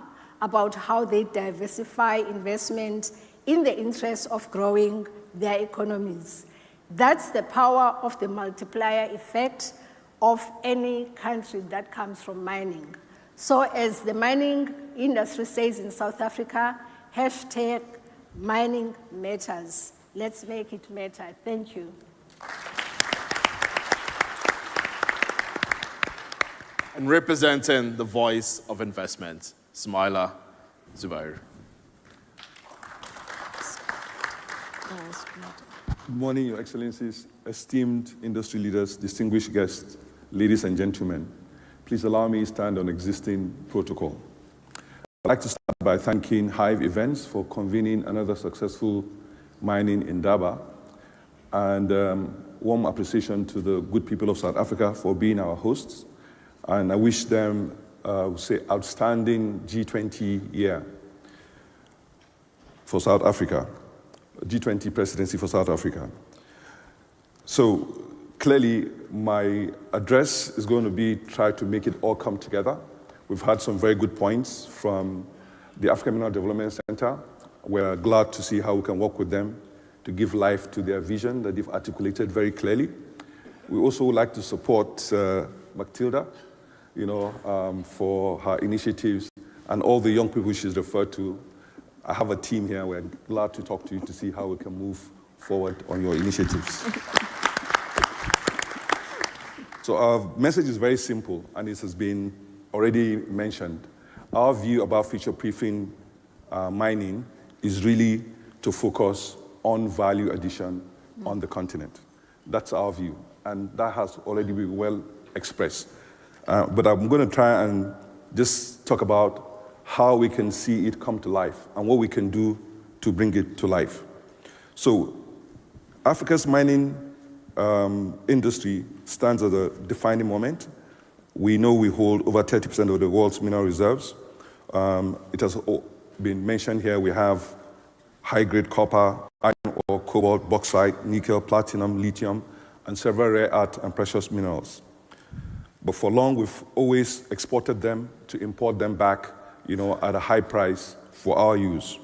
about how they diversify investment in the interest of growing their economies. That's the power of the multiplier effect of any country that comes from mining. So as the mining industry says in South Africa, hashtag mining matters. Let's make it matter. Thank you. And representing the voice of investment, Smaila Zubair. Good morning, Your Excellencies, esteemed industry leaders, distinguished guests, ladies and gentlemen. Please allow me to stand on existing protocol. I'd like to start by thanking Hive Events for convening another successful mining Indaba, and warm appreciation to the good people of South Africa for being our hosts. And I wish them, outstanding G20 year for South Africa. G20 presidency for South Africa. So clearly, my address is going to be try to make it all come together. We've had some very good points from the Africa Mining Development Center. We're glad to see how we can work with them to give life to their vision that they've articulated very clearly. We also would like to support Matilda, for her initiatives and all the young people she's referred to. I have a team here. We're glad to talk to you to see how we can move forward on your initiatives. So our message is very simple, and this has been already mentioned. Our view about future-proofing mining is really to focus on value addition on the continent. That's our view, and that has already been well expressed. But I'm going to try and just talk about how we can see it come to life and what we can do to bring it to life. So Africa's mining industry stands at a defining moment. We know we hold over 30% of the world's mineral reserves. It has been mentioned here, we have high-grade copper, iron ore, cobalt, bauxite, nickel, platinum, lithium, and several rare earth and precious minerals. But for long, we've always exported them to import them back at a high price for our use.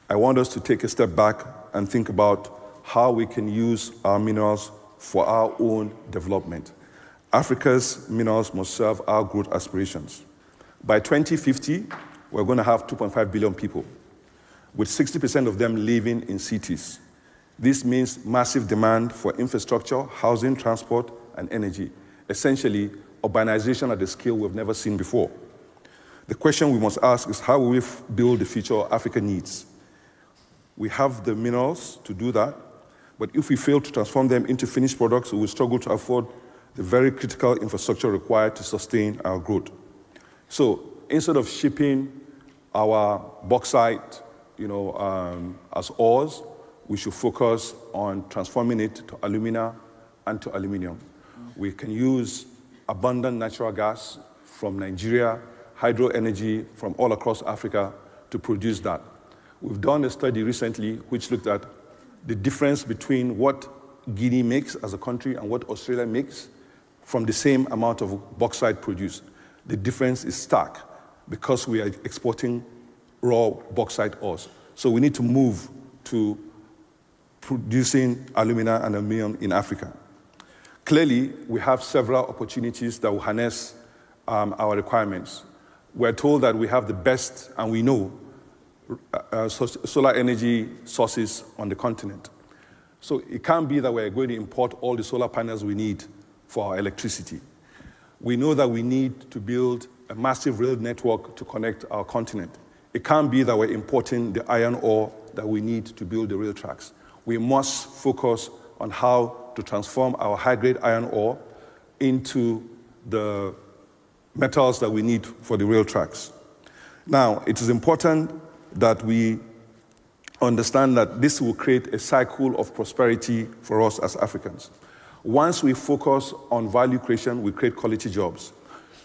I want us to take a step back and think about how we can use our minerals for our own development. Africa's minerals must serve our growth aspirations. By 2050, we're going to have 2.5 billion people, with 60% of them living in cities. This means massive demand for infrastructure, housing, transport, and energy. Essentially, urbanization at a scale we've never seen before. The question we must ask is how will we build the future Africa needs? We have the minerals to do that, but if we fail to transform them into finished products, we will struggle to afford the very critical infrastructure required to sustain our growth. So instead of shipping our bauxite, as ores, we should focus on transforming it to alumina and to aluminum. We can use, abundant natural gas from Nigeria, hydro energy from all across Africa to produce that. We've done a study recently which looked at the difference between what Guinea makes as a country and what Australia makes from the same amount of bauxite produced. The difference is stark because we are exporting raw bauxite ores. So we need to move to producing alumina and aluminum in Africa. Clearly, we have several opportunities that will harness our requirements. We're told that we have the best, and we know, solar energy sources on the continent. So it can't be that we're going to import all the solar panels we need for our electricity. We know that we need to build a massive rail network to connect our continent. It can't be that we're importing the iron ore that we need to build the rail tracks. We must focus on how to transform our high-grade iron ore into the metals that we need for the rail tracks. Now, it is important that we understand that this will create a cycle of prosperity for us as Africans. Once we focus on value creation, we create quality jobs.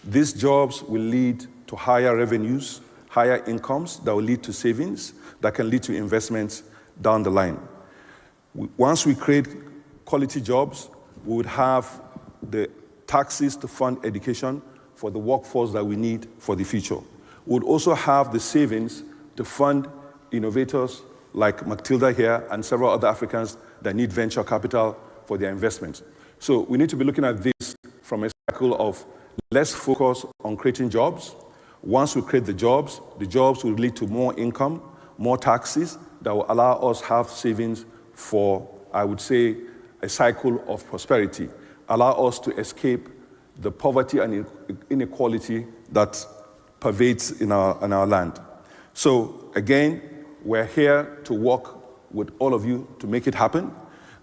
These jobs will lead to higher revenues, higher incomes that will lead to savings, that can lead to investments down the line. Once we create quality jobs, we would have the taxes to fund education for the workforce that we need for the future. We would also have the savings to fund innovators like Matilda here and several other Africans that need venture capital for their investments. So we need to be looking at this from a cycle of let's focus on creating jobs. Once we create the jobs will lead to more income, more taxes that will allow us to have savings for, I would say, a cycle of prosperity, allow us to escape the poverty and inequality that pervades in our land. So again, we're here to work with all of you to make it happen,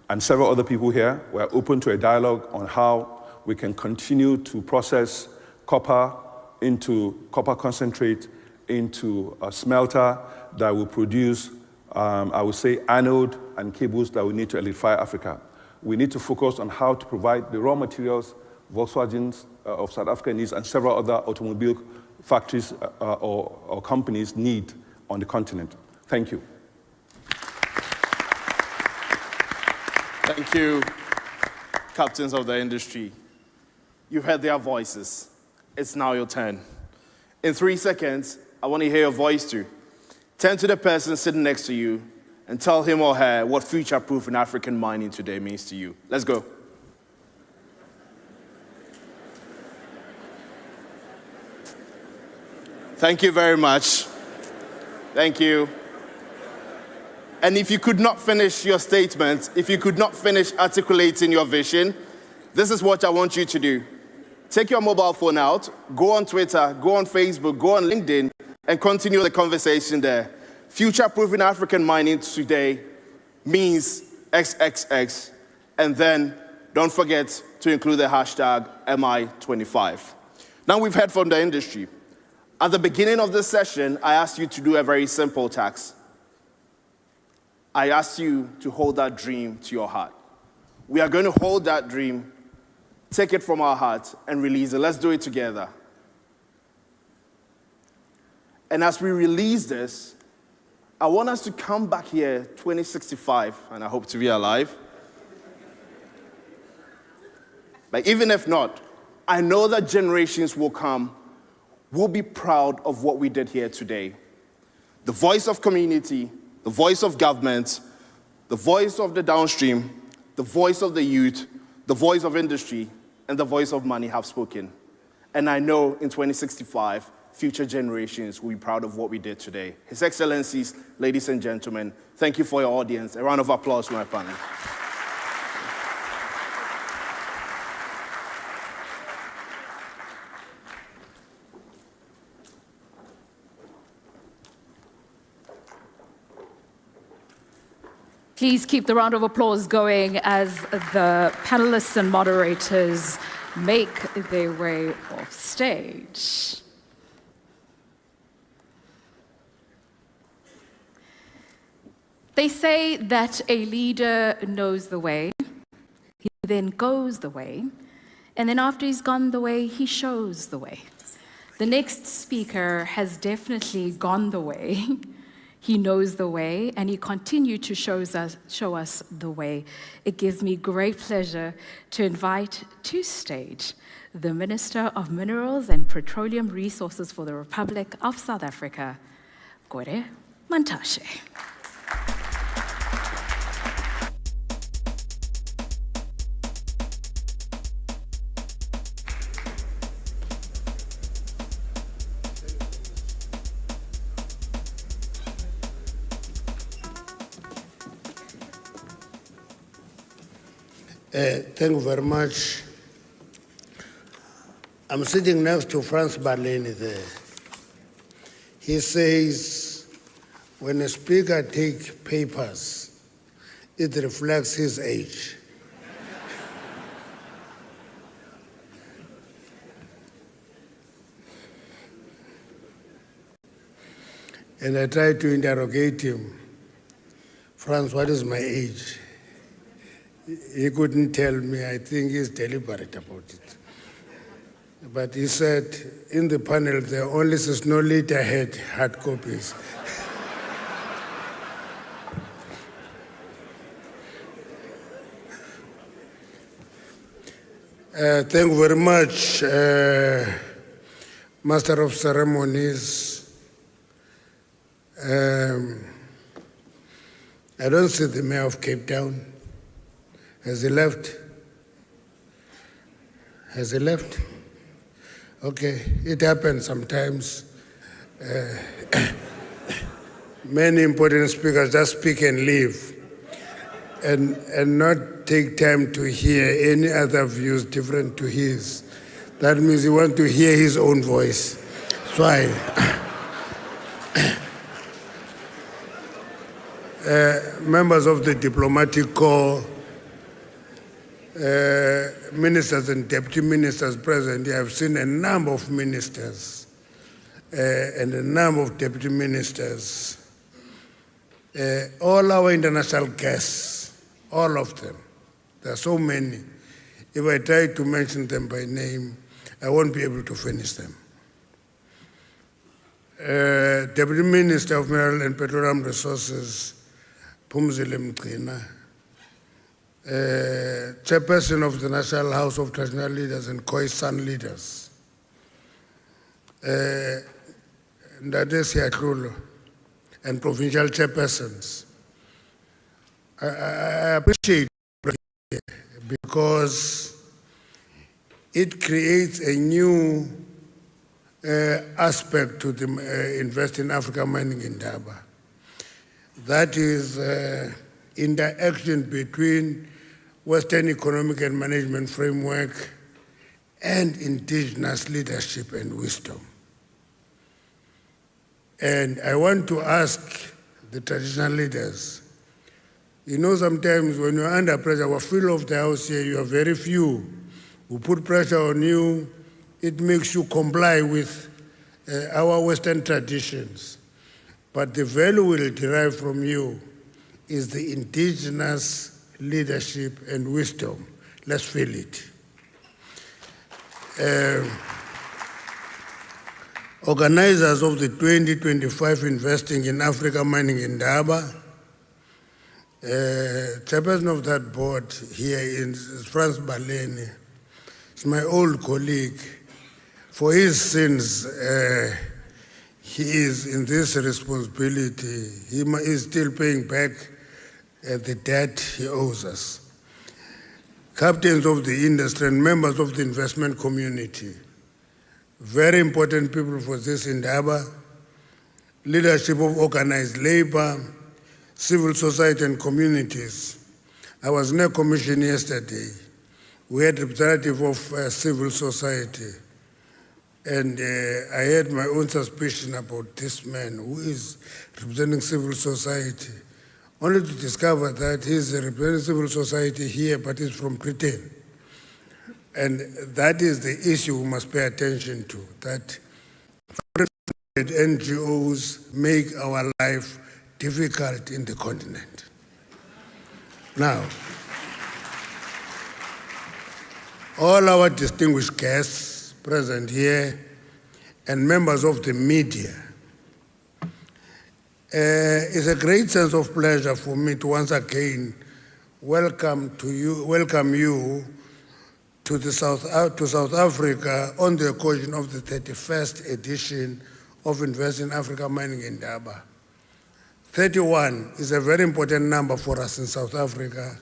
and several other people here. We're open to a dialogue on how we can continue to process copper into copper concentrate, into a smelter that will produce, I would say, anode and cables that we need to electrify Africa. We need to focus on how to provide the raw materials Volkswagen of South Africa needs and several other automobile factories or companies need on the continent. Thank you. Thank you, captains of the industry. You've heard their voices. It's now your turn. In 3 seconds, I want to hear your voice too. Turn to the person sitting next to you and tell him or her what future-proof in African mining today means to you. Let's go. Thank you very much. Thank you. And if you could not finish your statement, if you could not finish articulating your vision, this is what I want you to do. Take your mobile phone out, go on Twitter, go on Facebook, go on LinkedIn, and continue the conversation there. Future-proofing African mining today means XXX, and then don't forget to include the hashtag MI25. Now we've heard from the industry. At the beginning of this session, I asked you to do a very simple task. I asked you to hold that dream to your heart. We are going to hold that dream, take it from our heart, and release it. Let's do it together. And as we release this, I want us to come back here 2065, and I hope to be alive. But even if not, I know that generations will come, will be proud of what we did here today. The voice of community, the voice of government, the voice of the downstream, the voice of the youth, the voice of industry, and the voice of money have spoken. And I know in 2065, future generations will be proud of what we did today. His Excellencies, ladies and gentlemen, thank you for your audience. A round of applause for my panel. Please keep the round of applause going as the panelists and moderators make their way off stage. They say that a leader knows the way, he then goes the way, And then after he's gone the way, he shows the way. The next speaker has definitely gone the way. He knows the way, and he continued to show us the way. It gives me great pleasure to invite to stage the Minister of Minerals and Petroleum Resources for the Republic of South Africa, Gwede Mantashe. Thank you very much. I'm sitting next to Franz Barleni there. He says, when a speaker takes papers, it reflects his age. And I tried to interrogate him. Franz, what is my age? He couldn't tell me. I think he's deliberate about it. But he said, in the panel, there only says no letterhead hard copies. Thank you very much, Master of Ceremonies. I don't see the Mayor of Cape Town. Has he left? Has he left? Okay, it happens sometimes. Many important speakers just speak and leave and not take time to hear any other views different to his. That means he wants to hear his own voice. That's why. Members of the diplomatic corps, ministers and deputy ministers present, I have seen a number of ministers and a number of deputy ministers, all our international guests, all of them. There are so many. If I try to mention them by name, I won't be able to finish them. Deputy Minister of Mineral and Petroleum Resources, Phumzile Mgcina, Chairperson of the National House of Traditional Leaders and Khoisan Leaders, Ndade Siyatlolo, and provincial chairpersons. I appreciate it because it creates a new aspect to the Invest in Africa Mining Indaba. That is interaction between Western economic and management framework and indigenous leadership and wisdom. And I want to ask the traditional leaders, you know, sometimes when you're under pressure, our feel of the house here, you are very few who put pressure on you. It makes you comply with our Western traditions. But the value we'll derive from you is the indigenous leadership and wisdom. Let's feel it. Organizers of the 2025 Investing in Africa Mining Indaba, chairperson of that board here is Franz Barleni. He's my old colleague. For his sins, he is in this responsibility. He is still paying back the debt he owes us. Captains of the industry and members of the investment community, very important people for this Indaba, leadership of organized labor, civil society and communities. I was in a commission yesterday. We had representative of civil society. And I had my own suspicion about this man who is representing civil society, only to discover that he's representing civil society here, but he's from Britain. And that is the issue we must pay attention to, that NGOs make our life difficult in the continent. Now, all our distinguished guests present here, and members of the media. It's a great sense of pleasure for me to once again welcome you to South Africa on the occasion of the 31st edition of Invest in Africa Mining Indaba. 31 is a very important number for us in South Africa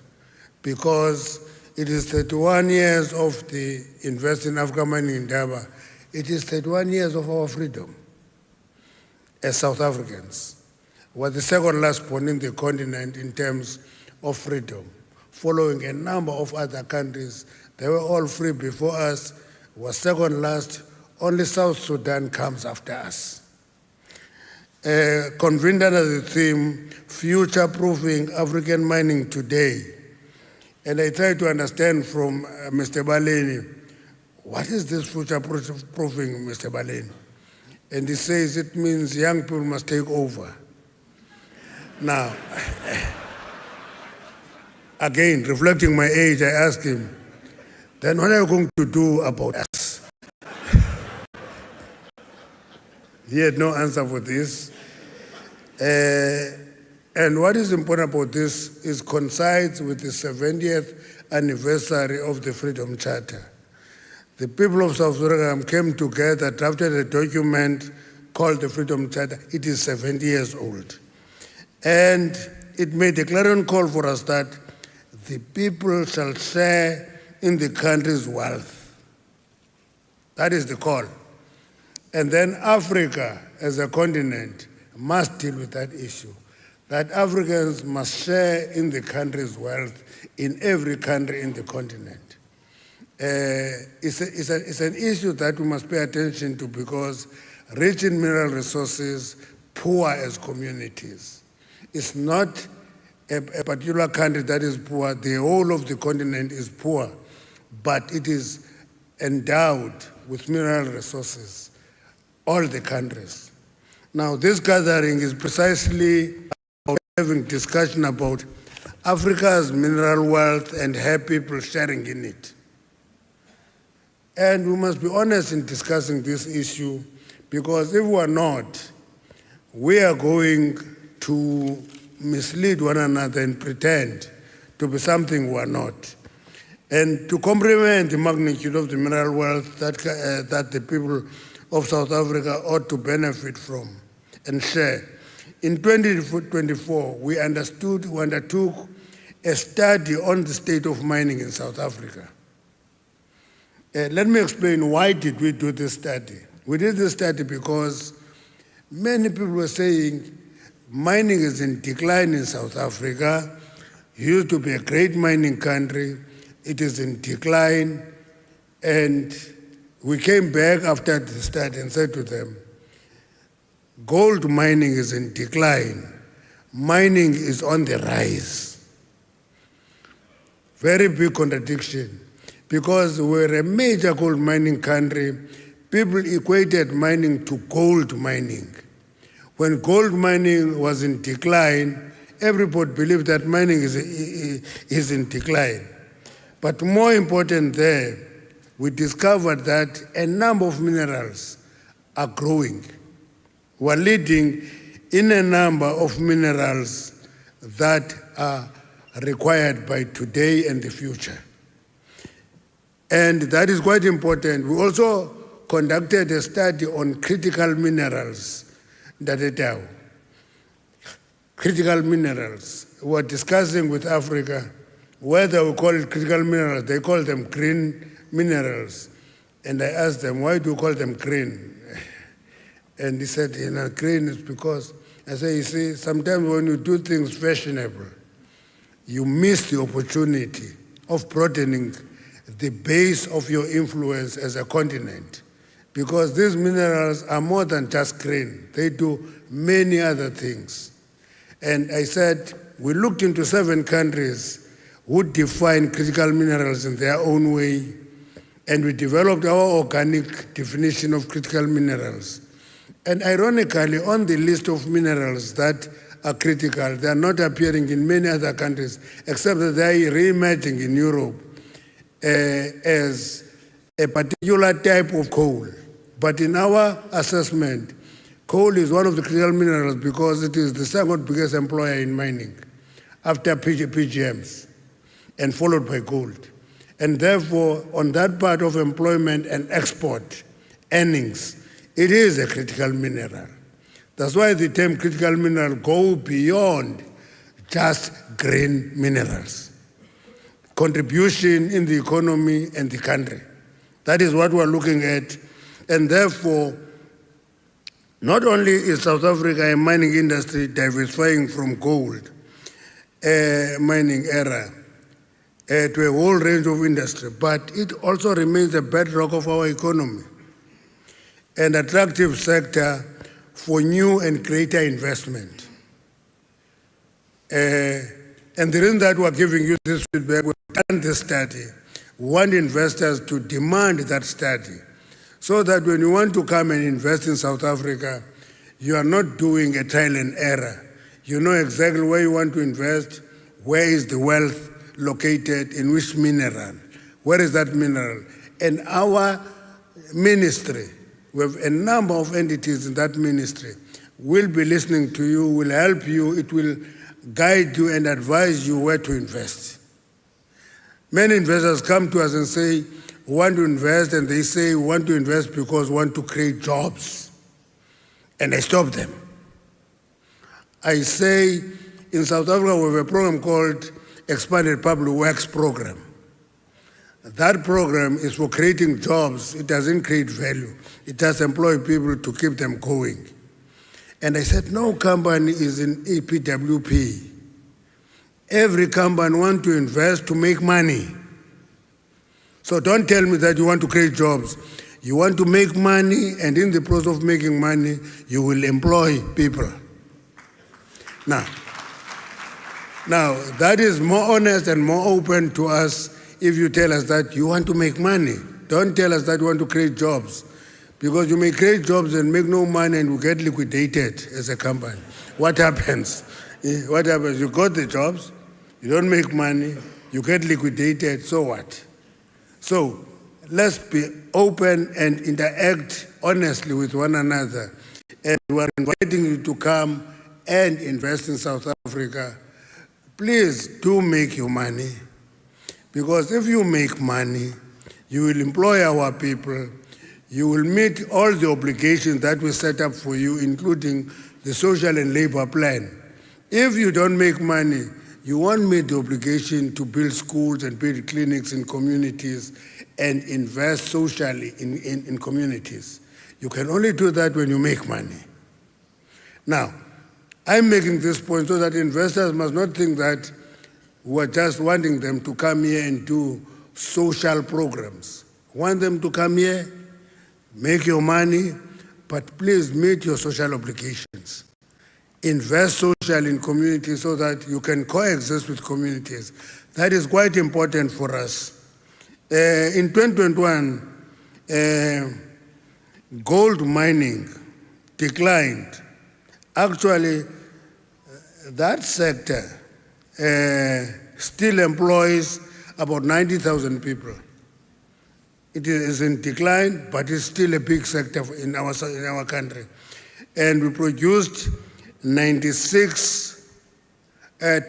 because it is 31 years of the Invest in Africa Mining Indaba. It is 31 years of our freedom as South Africans. We're the second last born in the continent in terms of freedom, following a number of other countries. They were all free before us. We were second last. Only South Sudan comes after us. Convened under the theme, Future-Proofing African Mining Today. And I try to understand from Mr. Baleni, what is this future-proofing, Mr. Baleni? And he says it means young people must take over. Now, again, reflecting my age, I asked him, then what are you going to do about us? He had no answer for this. And what is important about this is coincides with the 70th anniversary of the Freedom Charter. The people of South Africa came together, drafted a document called the Freedom Charter. It is 70 years old. And it made a clarion call for us that the people shall share in the country's wealth. That is the call. And then Africa, as a continent, must deal with that issue, that Africans must share in the country's wealth in every country in the continent. It's an issue that we must pay attention to because rich in mineral resources, poor as communities. It's not a particular country that is poor. The whole of the continent is poor, but it is endowed with mineral resources, all the countries. Now, this gathering is precisely about having discussion about Africa's mineral wealth and her people sharing in it. And we must be honest in discussing this issue because if we are not, we are going to mislead one another and pretend to be something we are not. And to comprehend the magnitude of the mineral wealth that the people of South Africa ought to benefit from and share. In 2024, we undertook a study on the state of mining in South Africa. Let me explain why did we do this study. We did this study because many people were saying mining is in decline in South Africa. It used to be a great mining country. It is in decline. And we came back after the study and said to them, gold mining is in decline. Mining is on the rise. Very big contradiction. Because we're a major gold mining country, people equated mining to gold mining. When gold mining was in decline, everybody believed that mining is in decline. But more important there, we discovered that a number of minerals are growing. We're leading in a number of minerals that are required by today and the future. And that is quite important. We also conducted a study on critical minerals. Critical minerals. We were discussing with Africa whether we call it critical minerals. They call them green minerals. And I asked them, why do you call them green? And he said, green is because, I say, you see, sometimes when you do things fashionable, you miss the opportunity of broadening the base of your influence as a continent. Because these minerals are more than just green. They do many other things. And I said, we looked into 7 countries who define critical minerals in their own way, and we developed our organic definition of critical minerals. And ironically, on the list of minerals that are critical, they are not appearing in many other countries, except that they are re-emerging in Europe as a particular type of coal. But in our assessment, coal is one of the critical minerals because it is the second biggest employer in mining after PGMs and followed by gold. And therefore, on that part of employment and export earnings, it is a critical mineral. That's why the term critical mineral go beyond just green minerals. Contribution in the economy and the country. That is what we're looking at. And therefore, not only is South Africa a mining industry diversifying from gold mining era to a whole range of industry, but it also remains a bedrock of our economy, an attractive sector for new and greater investment. And the reason that we're giving you this feedback, we've done this study. We want investors to demand that study so that when you want to come and invest in South Africa, you are not doing a trial and error. You know exactly where you want to invest, where is the wealth located, in which mineral, where is that mineral. And our ministry, we have a number of entities in that ministry, will be listening to you, will help you, it will guide you and advise you where to invest. Many investors come to us and say, we want to invest, and they say, we want to invest because we want to create jobs. And I stop them. I say, in South Africa, we have a program called Expanded Public Works Program. That program is for creating jobs. It doesn't create value. It does employ people to keep them going. And I said, no company is in EPWP. Every company wants to invest to make money. So don't tell me that you want to create jobs. You want to make money, and in the process of making money, you will employ people. Now, that is more honest and more open to us if you tell us that you want to make money. Don't tell us that you want to create jobs. Because you may create jobs and make no money and you get liquidated as a company. What happens? What happens? You got the jobs, you don't make money, you get liquidated, so what? So let's be open and interact honestly with one another. And we're inviting you to come and invest in South Africa. Please do make your money. Because if you make money, you will employ our people, you will meet all the obligations that we set up for you, including the social and labor plan. If you don't make money, you won't meet the obligation to build schools and build clinics in communities and invest socially in communities. You can only do that when you make money. Now, I'm making this point so that investors must not think that we're just wanting them to come here and do social programs. Want them to come here, make your money, but please meet your social obligations. Invest socially in communities so that you can coexist with communities. That is quite important for us. In 2021, gold mining declined. Actually, that sector still employs about 90,000 people. It is in decline, but it's still a big sector in our country. And we produced 96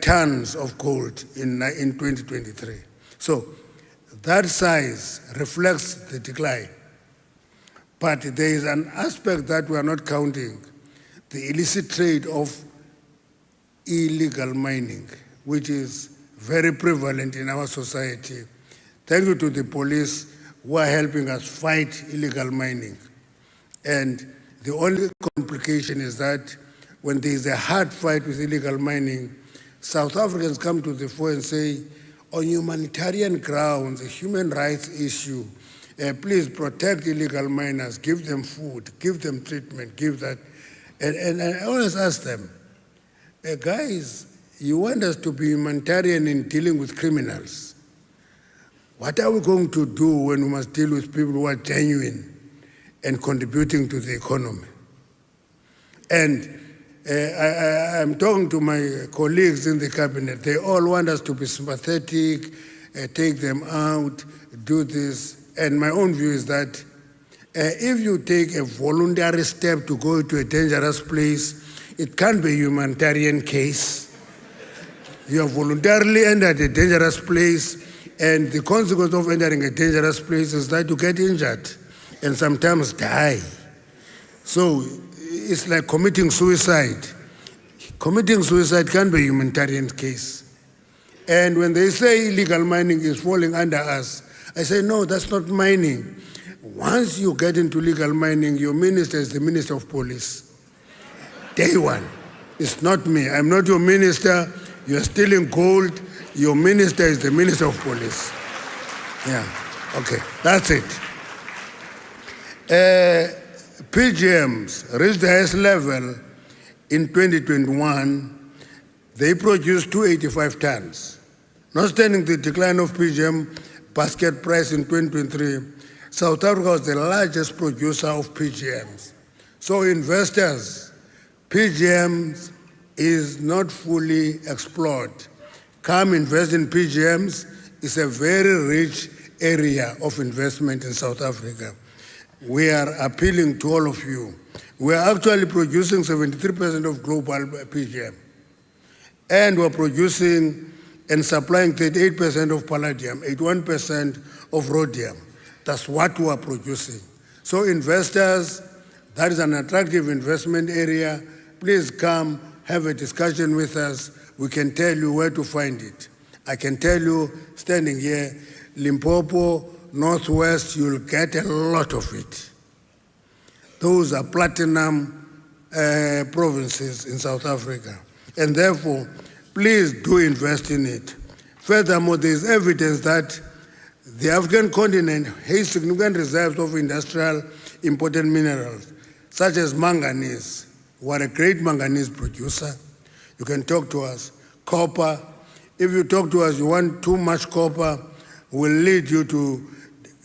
tons of gold in 2023. So that size reflects the decline. But there is an aspect that we are not counting, the illicit trade of illegal mining, which is very prevalent in our society. Thank you to the police who are helping us fight illegal mining. And the only complication is that when there is a hard fight with illegal mining, South Africans come to the fore and say, on humanitarian grounds, a human rights issue, please protect illegal miners, give them food, give them treatment, give that. And I always ask them, guys, you want us to be humanitarian in dealing with criminals. What are we going to do when we must deal with people who are genuine and contributing to the economy? And I'm talking to my colleagues in the cabinet. They all want us to be sympathetic, take them out, do this. And my own view is that if you take a voluntary step to go to a dangerous place, it can't be a humanitarian case. You have voluntarily entered a dangerous place, and the consequence of entering a dangerous place is that you get injured and sometimes die. So it's like committing suicide. Committing suicide can be a humanitarian case. And when they say illegal mining is falling under us, I say, no, that's not mining. Once you get into legal mining, your minister is the Minister of Police. Day one. It's not me. I'm not your minister. You're stealing gold. Your minister is the Minister of Police. Yeah, okay, that's it. PGMs reached the highest level in 2021. They produced 285 tons. Notwithstanding the decline of PGM basket price in 2023, South Africa was the largest producer of PGMs. So investors, PGMs is not fully explored. Come invest in PGMs. It's a very rich area of investment in South Africa. We are appealing to all of you. We are actually producing 73% of global PGM. And we're producing and supplying 38% of palladium, 81% of rhodium. That's what we are producing. So investors, that is an attractive investment area. Please come, have a discussion with us. We can tell you where to find it. I can tell you, standing here, Limpopo, Northwest, you'll get a lot of it. Those are platinum provinces in South Africa. And therefore, please do invest in it. Furthermore, there is evidence that the African continent has significant reserves of industrial important minerals, such as manganese. We're a great manganese producer. You can talk to us. Copper. If you talk to us, you want too much copper, we'll lead you to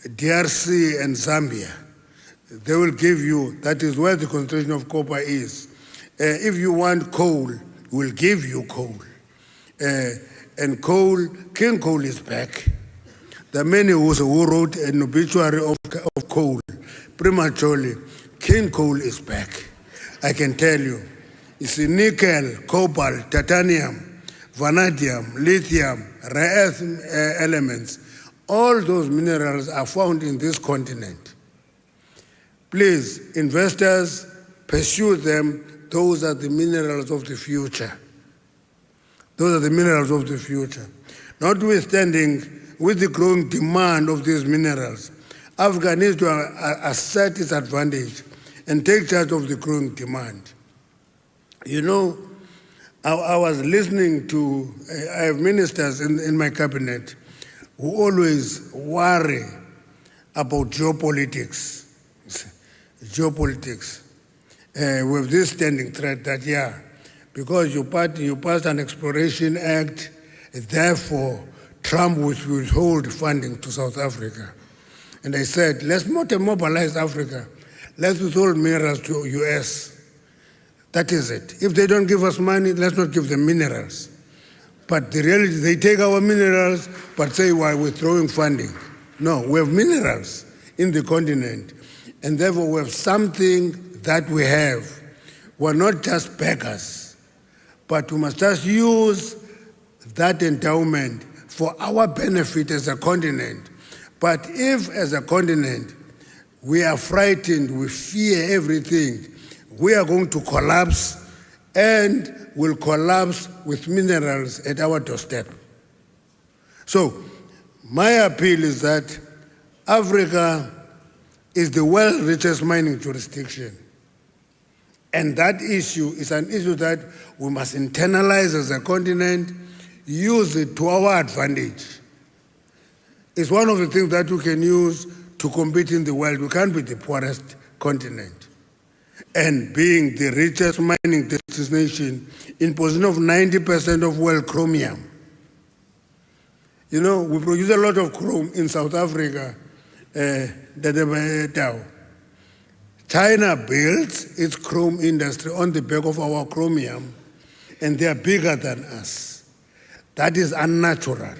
DRC and Zambia. They will give you, that is where the concentration of copper is. If you want coal, we'll give you coal. And coal, King Coal is back. There are many who wrote an obituary of coal prematurely. King Coal is back. I can tell you. It's nickel, cobalt, titanium, vanadium, lithium, rare earth elements. All those minerals are found in this continent. Please, investors, pursue them. Those are the minerals of the future. Those are the minerals of the future. Notwithstanding, with the growing demand of these minerals, Africa needs to assert its advantage and take charge of the growing demand. You know, I was listening to, I have ministers in my cabinet who always worry about geopolitics. Geopolitics. With this standing threat that, yeah, because you passed an Exploration Act, therefore Trump would withhold funding to South Africa. And I said, let's not mobilize Africa. Let's withhold minerals to US. That is it. If they don't give us money, let's not give them minerals. But the reality, they take our minerals, but say why we're withdrawing funding. No, we have minerals in the continent. And therefore we have something that we have. We're not just beggars, but we must just use that endowment for our benefit as a continent. But if as a continent, we are frightened, we fear everything, we are going to collapse and will collapse with minerals at our doorstep. So my appeal is that Africa is the world's richest mining jurisdiction. And that issue is an issue that we must internalize as a continent, use it to our advantage. It's one of the things that we can use to compete in the world. We can't be the poorest continent. And being the richest mining destination in possession of 90% of world chromium. You know, we produce a lot of chrome in South Africa, China builds its chrome industry on the back of our chromium, and they are bigger than us. That is unnatural.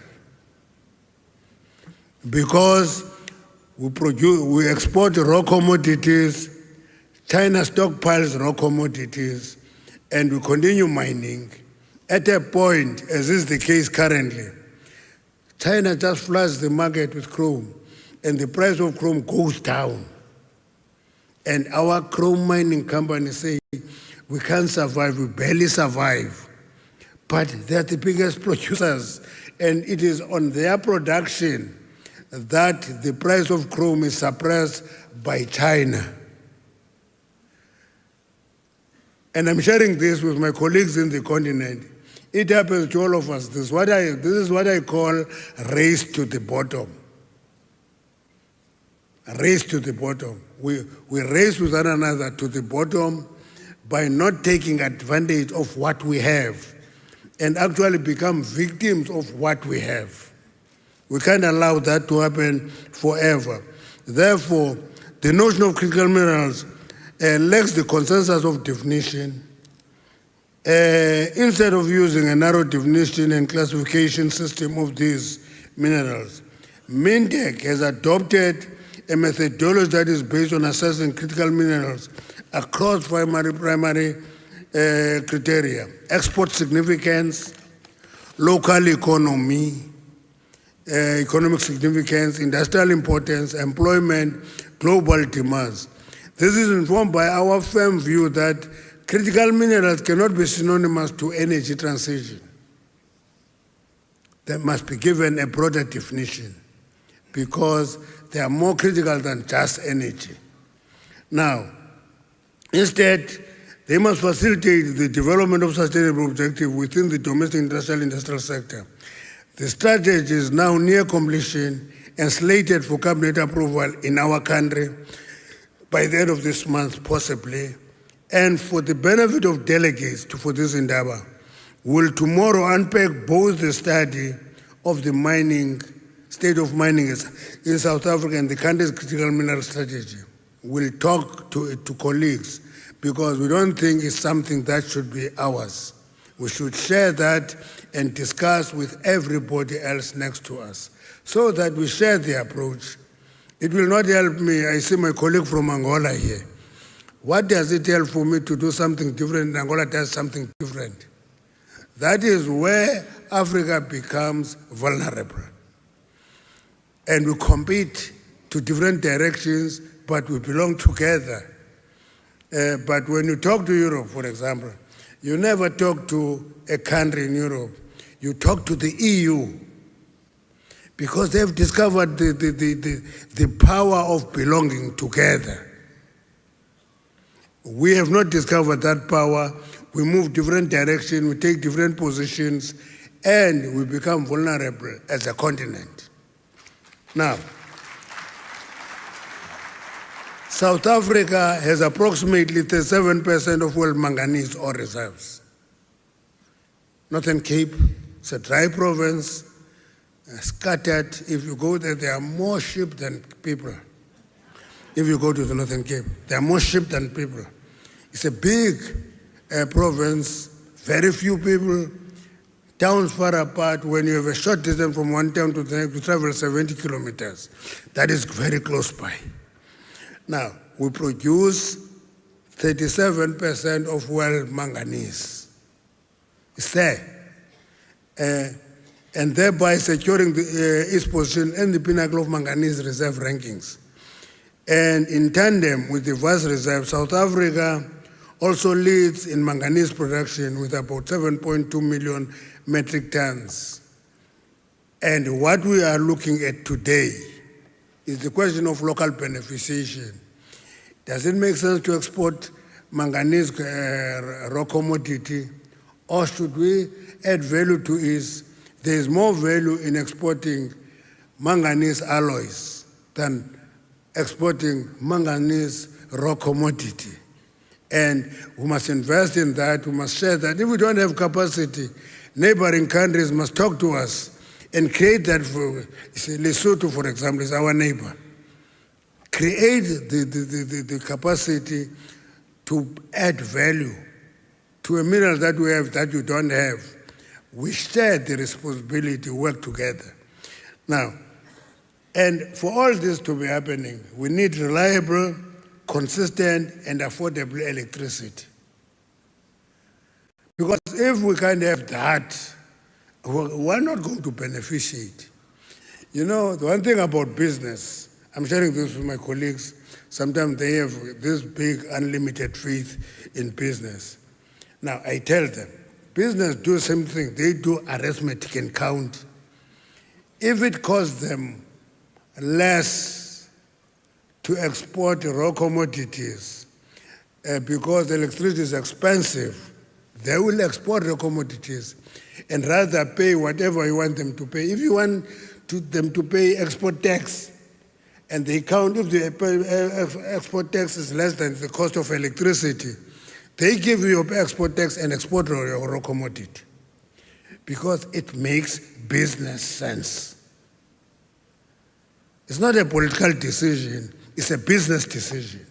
because we export raw commodities, China stockpiles raw commodities, and we continue mining. At a point, as is the case currently, China just floods the market with chrome, and the price of chrome goes down. And our chrome mining companies say, we can't survive, we barely survive. But they're the biggest producers, and it is on their production that the price of chrome is suppressed by China. And I'm sharing this with my colleagues in the continent. It happens to all of us. This is what I call race to the bottom. A race to the bottom. We race with one another to the bottom by not taking advantage of what we have and actually become victims of what we have. We can't allow that to happen forever. Therefore, the notion of critical minerals lacks the consensus of definition. Instead of using a narrow definition and classification system of these minerals, MINTEC has adopted a methodology that is based on assessing critical minerals across primary criteria: export significance, local economy, economic significance, industrial importance, employment, global demands. This is informed by our firm view that critical minerals cannot be synonymous to energy transition. They must be given a broader definition because they are more critical than just energy. Now, instead, they must facilitate the development of sustainable objectives within the domestic industrial sector. The strategy is now near completion and slated for cabinet approval in our country by the end of this month, possibly. And for the benefit of delegates for this Indaba, we'll tomorrow unpack both the study of the state of mining in South Africa and the country's critical mineral strategy. We'll talk to colleagues because we don't think it's something that should be ours. We should share that and discuss with everybody else next to us so that we share the approach. It will not help me. I see my colleague from Angola here. What does it help for me to do something different? Angola does something different. That is where Africa becomes vulnerable. And we compete to different directions, but we belong together. But when you talk to Europe, for example, you never talk to a country in Europe. You talk to the EU because they've discovered the power of belonging together. We have not discovered that power. We move different directions, we take different positions, and we become vulnerable as a continent. Now, South Africa has approximately 37% of world manganese ore reserves. Northern Cape, it's a dry province, scattered. If you go there, there are more sheep than people. If you go to the Northern Cape, there are more sheep than people. It's a big province, very few people, towns far apart. When you have a short distance from one town to the next, you travel 70 kilometers. That is very close by. Now, we produce 37% of world manganese. It's there. And thereby securing its position in the pinnacle of manganese reserve rankings. And in tandem with the vast reserve, South Africa also leads in manganese production with about 7.2 million metric tons. And what we are looking at today is the question of local beneficiation. Does it make sense to export manganese raw commodity, or should we add value to it? There is more value in exporting manganese alloys than exporting manganese raw commodity. And we must invest in that, we must share that. If we don't have capacity, neighboring countries must talk to us and create that. For Lesotho, for example, is our neighbor. Create the capacity to add value to a mineral that we have that you don't have. We share the responsibility, work together. Now, And for all this to be happening, we need reliable, consistent, and affordable electricity. Because if we can't have that, we're not going to beneficiate. You know, the one thing about business, I'm sharing this with my colleagues, sometimes they have this big unlimited faith in business. Now, I tell them, business do something, they do arithmetic and count. If it costs them less to export raw commodities because electricity is expensive, they will export raw commodities and rather pay whatever you want them to pay. If you want them to pay export tax, and they count if the export tax is less than the cost of electricity, they give you your export tax and export your raw commodity because it makes business sense. It's not a political decision, it's a business decision.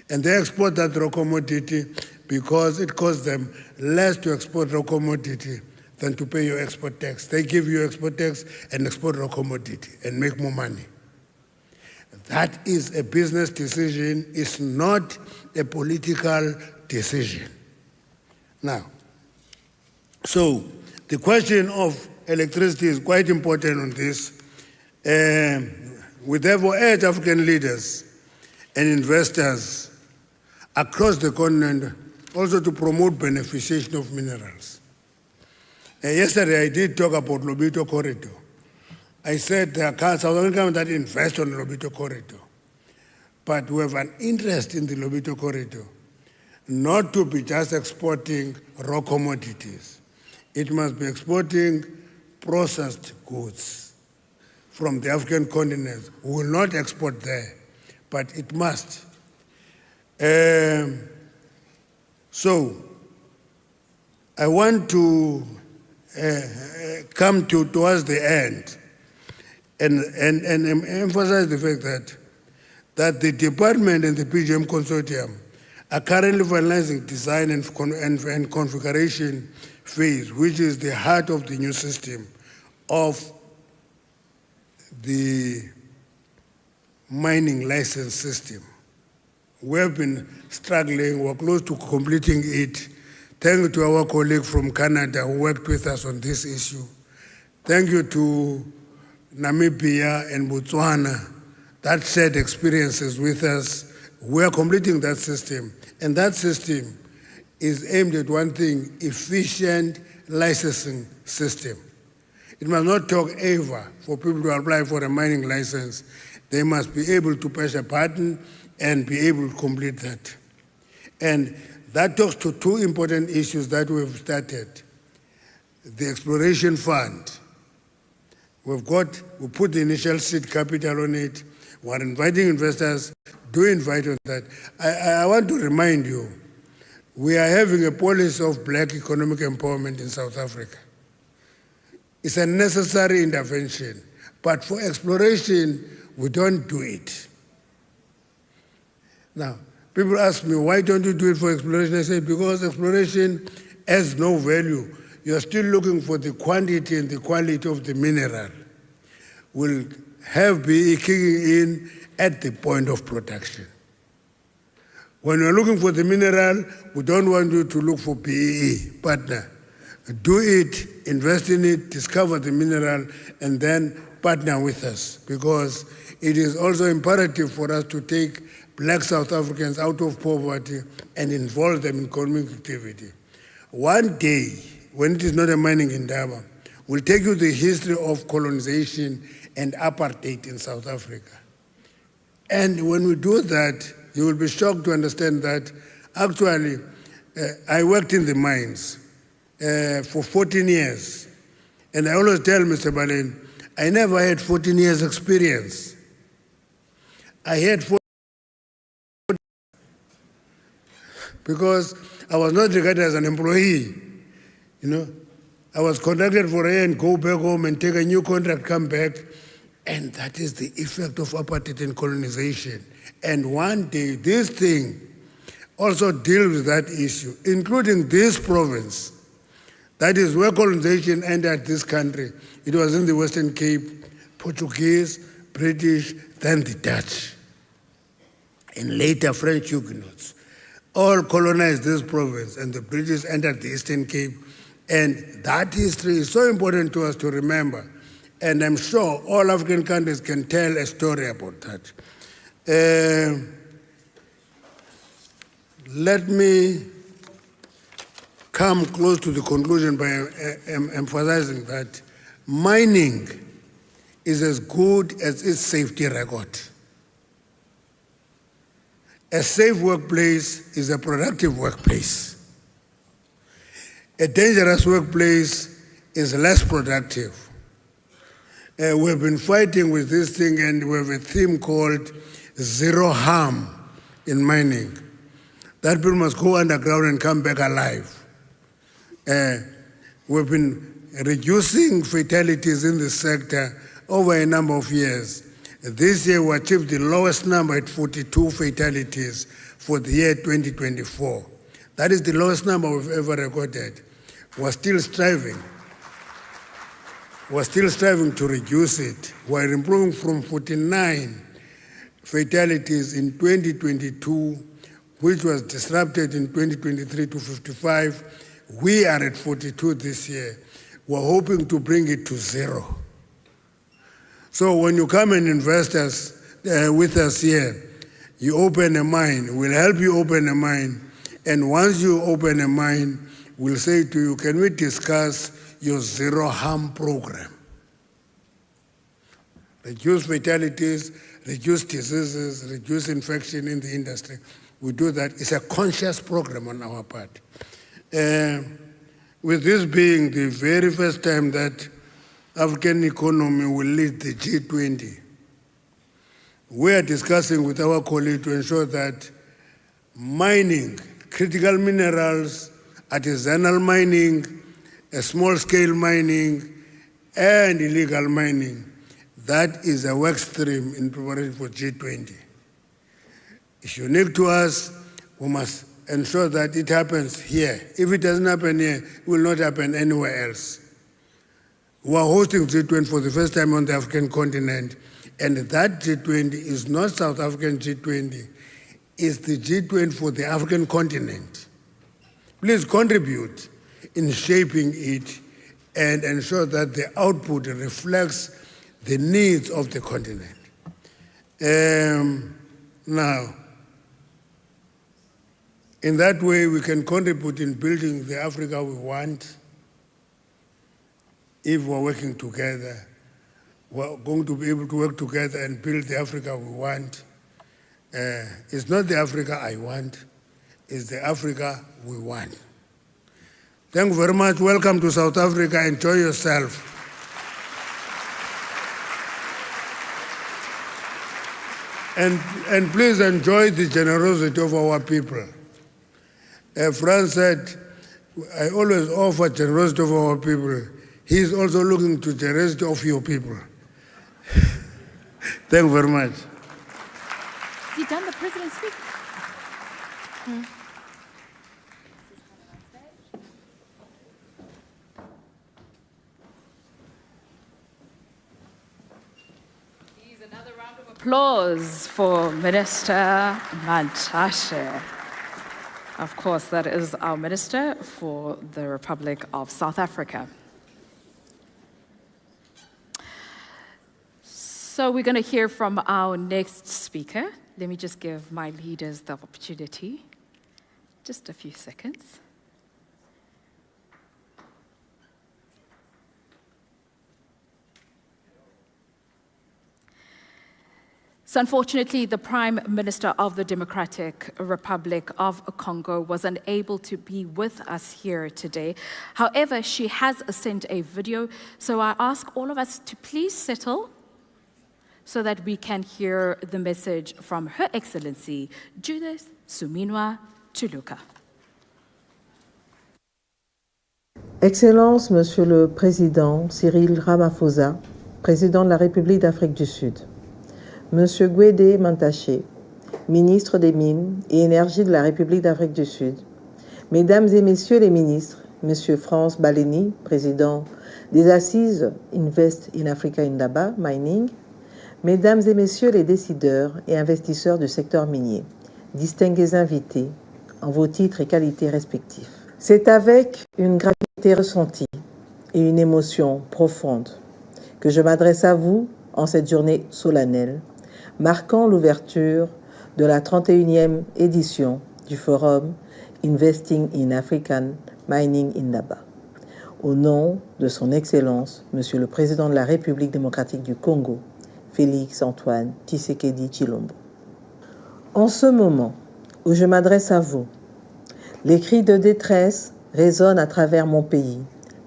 And they export that raw commodity because it costs them less to export raw commodity than to pay your export tax. They give you export tax and export raw commodity and make more money. That is a business decision, it's not a political decision. Now, so the question of electricity is quite important on this. We therefore urge African leaders and investors across the continent also to promote beneficiation of minerals. Yesterday I did talk about Lobito Corridor. I said there are South African government that invest on the Lobito Corridor, but we have an interest in the Lobito Corridor, not to be just exporting raw commodities. It must be exporting processed goods from the African continent. We will not export there, but it must. So I want to come towards the end and emphasize the fact that the department and the PGM consortium are currently finalizing design and configuration phase, which is the heart of the new system of the mining license system. We have been struggling, we're close to completing it. Thank you to our colleague from Canada who worked with us on this issue. Thank you to Namibia and Botswana that shared experiences with us. We are completing that system, and that system is aimed at one thing: efficient licensing system. It must not take ever for people to apply for a mining license. They must be able to press a button and be able to complete that. And that talks to two important issues that we've started. The exploration fund. We put the initial seed capital on it. We're inviting investors, do invite on that. I want to remind you, we are having a policy of black economic empowerment in South Africa. It's a necessary intervention, but for exploration, we don't do it. Now, people ask me, why don't you do it for exploration? I say, because exploration has no value. You're still looking for the quantity and the quality of the mineral. Will be kicking in at the point of production. When you're looking for the mineral, we don't want you to look for PEE, partner. Do it, invest in it, discover the mineral, and then partner with us, because it is also imperative for us to take black South Africans out of poverty and involve them in economic activity. One day, when it is not a mining Indaba, we'll take you the history of colonization and apartheid in South Africa. And when we do that, you will be shocked to understand that actually, I worked in the mines for 14 years. And I always tell Mr. Balin, I never had 14 years experience. I had 14 because I was not regarded as an employee, you know. I was contracted for a year and go back home and take a new contract, come back. And that is the effect of apartheid and colonization. And one day, this thing also deals with that issue, including this province. That is where colonization entered this country. It was in the Western Cape, Portuguese, British, then the Dutch, and later French Huguenots, all colonized this province, and the British entered the Eastern Cape. And that history is so important to us to remember. And I'm sure all African countries can tell a story about that. Let me come close to the conclusion by emphasizing that mining is as good as its safety record. A safe workplace is a productive workplace. A dangerous workplace is less productive. We've been fighting with this thing, and we have a theme called zero harm in mining. That people must go underground and come back alive. We've been reducing fatalities in the sector over a number of years. This year we achieved the lowest number at 42 fatalities for the year 2024. That is the lowest number we've ever recorded. We're still striving. We're still striving to reduce it. We're improving from 49 fatalities in 2022, which was disrupted in 2023 to 55. We are at 42 this year. We're hoping to bring it to 0. So when you come and invest with us here, you open a mine. We'll help you open a mine. And once you open a mine, we'll say to you, can we discuss your zero harm program? Reduce fatalities, reduce diseases, reduce infection in the industry. We do that. It's a conscious program on our part. With this being the very first time that African economy will lead the G20, we are discussing with our colleagues to ensure that mining, critical minerals, artisanal mining, small-scale mining, and illegal mining, that is a work stream in preparation for G20. It's unique to us. We must ensure that it happens here. If it doesn't happen here, it will not happen anywhere else. We are hosting G20 for the first time on the African continent, and that G20 is not South African G20, it's the G20 for the African continent. Please contribute in shaping it and ensure that the output reflects the needs of the continent. Now, in that way, we can contribute in building the Africa we want. If we're working together, we're going to be able to work together and build the Africa we want. It's not the Africa I want, it's the Africa we want. Thank you very much. Welcome to South Africa. Enjoy yourself. And please enjoy the generosity of our people. Franz said, I always offer generosity of our people. He's also looking to generosity of your people. Thank you very much. Has he done the president's speech? Please, another round of applause for Minister Mantashe. Of course, that is our Minister for the Republic of South Africa. So we're going to hear from our next speaker. Let me just give my leaders the opportunity. Just a few seconds. So unfortunately, the Prime Minister of the Democratic Republic of Congo was unable to be with us here today. However, she has sent a video, so I ask all of us to please settle so that we can hear the message from Her Excellency Judith Suminwa Tuluka. Excellence, Monsieur le Président Cyril Ramaphosa, Président de la République d'Afrique du Sud. Monsieur Gwede Mantashe, Ministre des Mines et Énergie de la République d'Afrique du Sud. Mesdames et Messieurs les ministres, Monsieur Frans Baleni, Président des Assises Invest in Africa Indaba Mining. Mesdames et messieurs les décideurs et investisseurs du secteur minier, distingués invités en vos titres et qualités respectifs, c'est avec une gravité ressentie et une émotion profonde que je m'adresse à vous en cette journée solennelle, marquant l'ouverture de la 31e édition du Forum Investing in African Mining Indaba, au nom de son Excellence, Monsieur le Président de la République démocratique du Congo, Félix Antoine Tshisekedi Tshilombo. En ce moment où je m'adresse à vous, les cris de détresse résonnent à travers mon pays,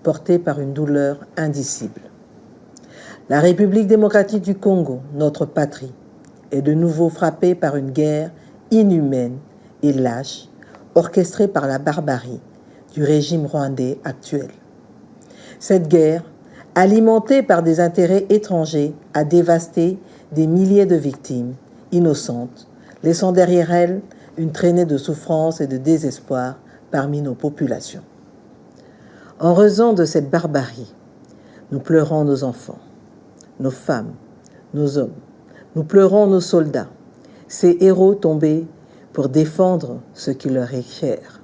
portés par une douleur indicible. La République démocratique du Congo, notre patrie, est de nouveau frappée par une guerre inhumaine et lâche, orchestrée par la barbarie du régime rwandais actuel. Cette guerre, alimentée par des intérêts étrangers, a dévasté des milliers de victimes innocentes, laissant derrière elles une traînée de souffrance et de désespoir parmi nos populations. En raison de cette barbarie, nous pleurons nos enfants, nos femmes, nos hommes, nous pleurons nos soldats, ces héros tombés pour défendre ce qui leur est cher.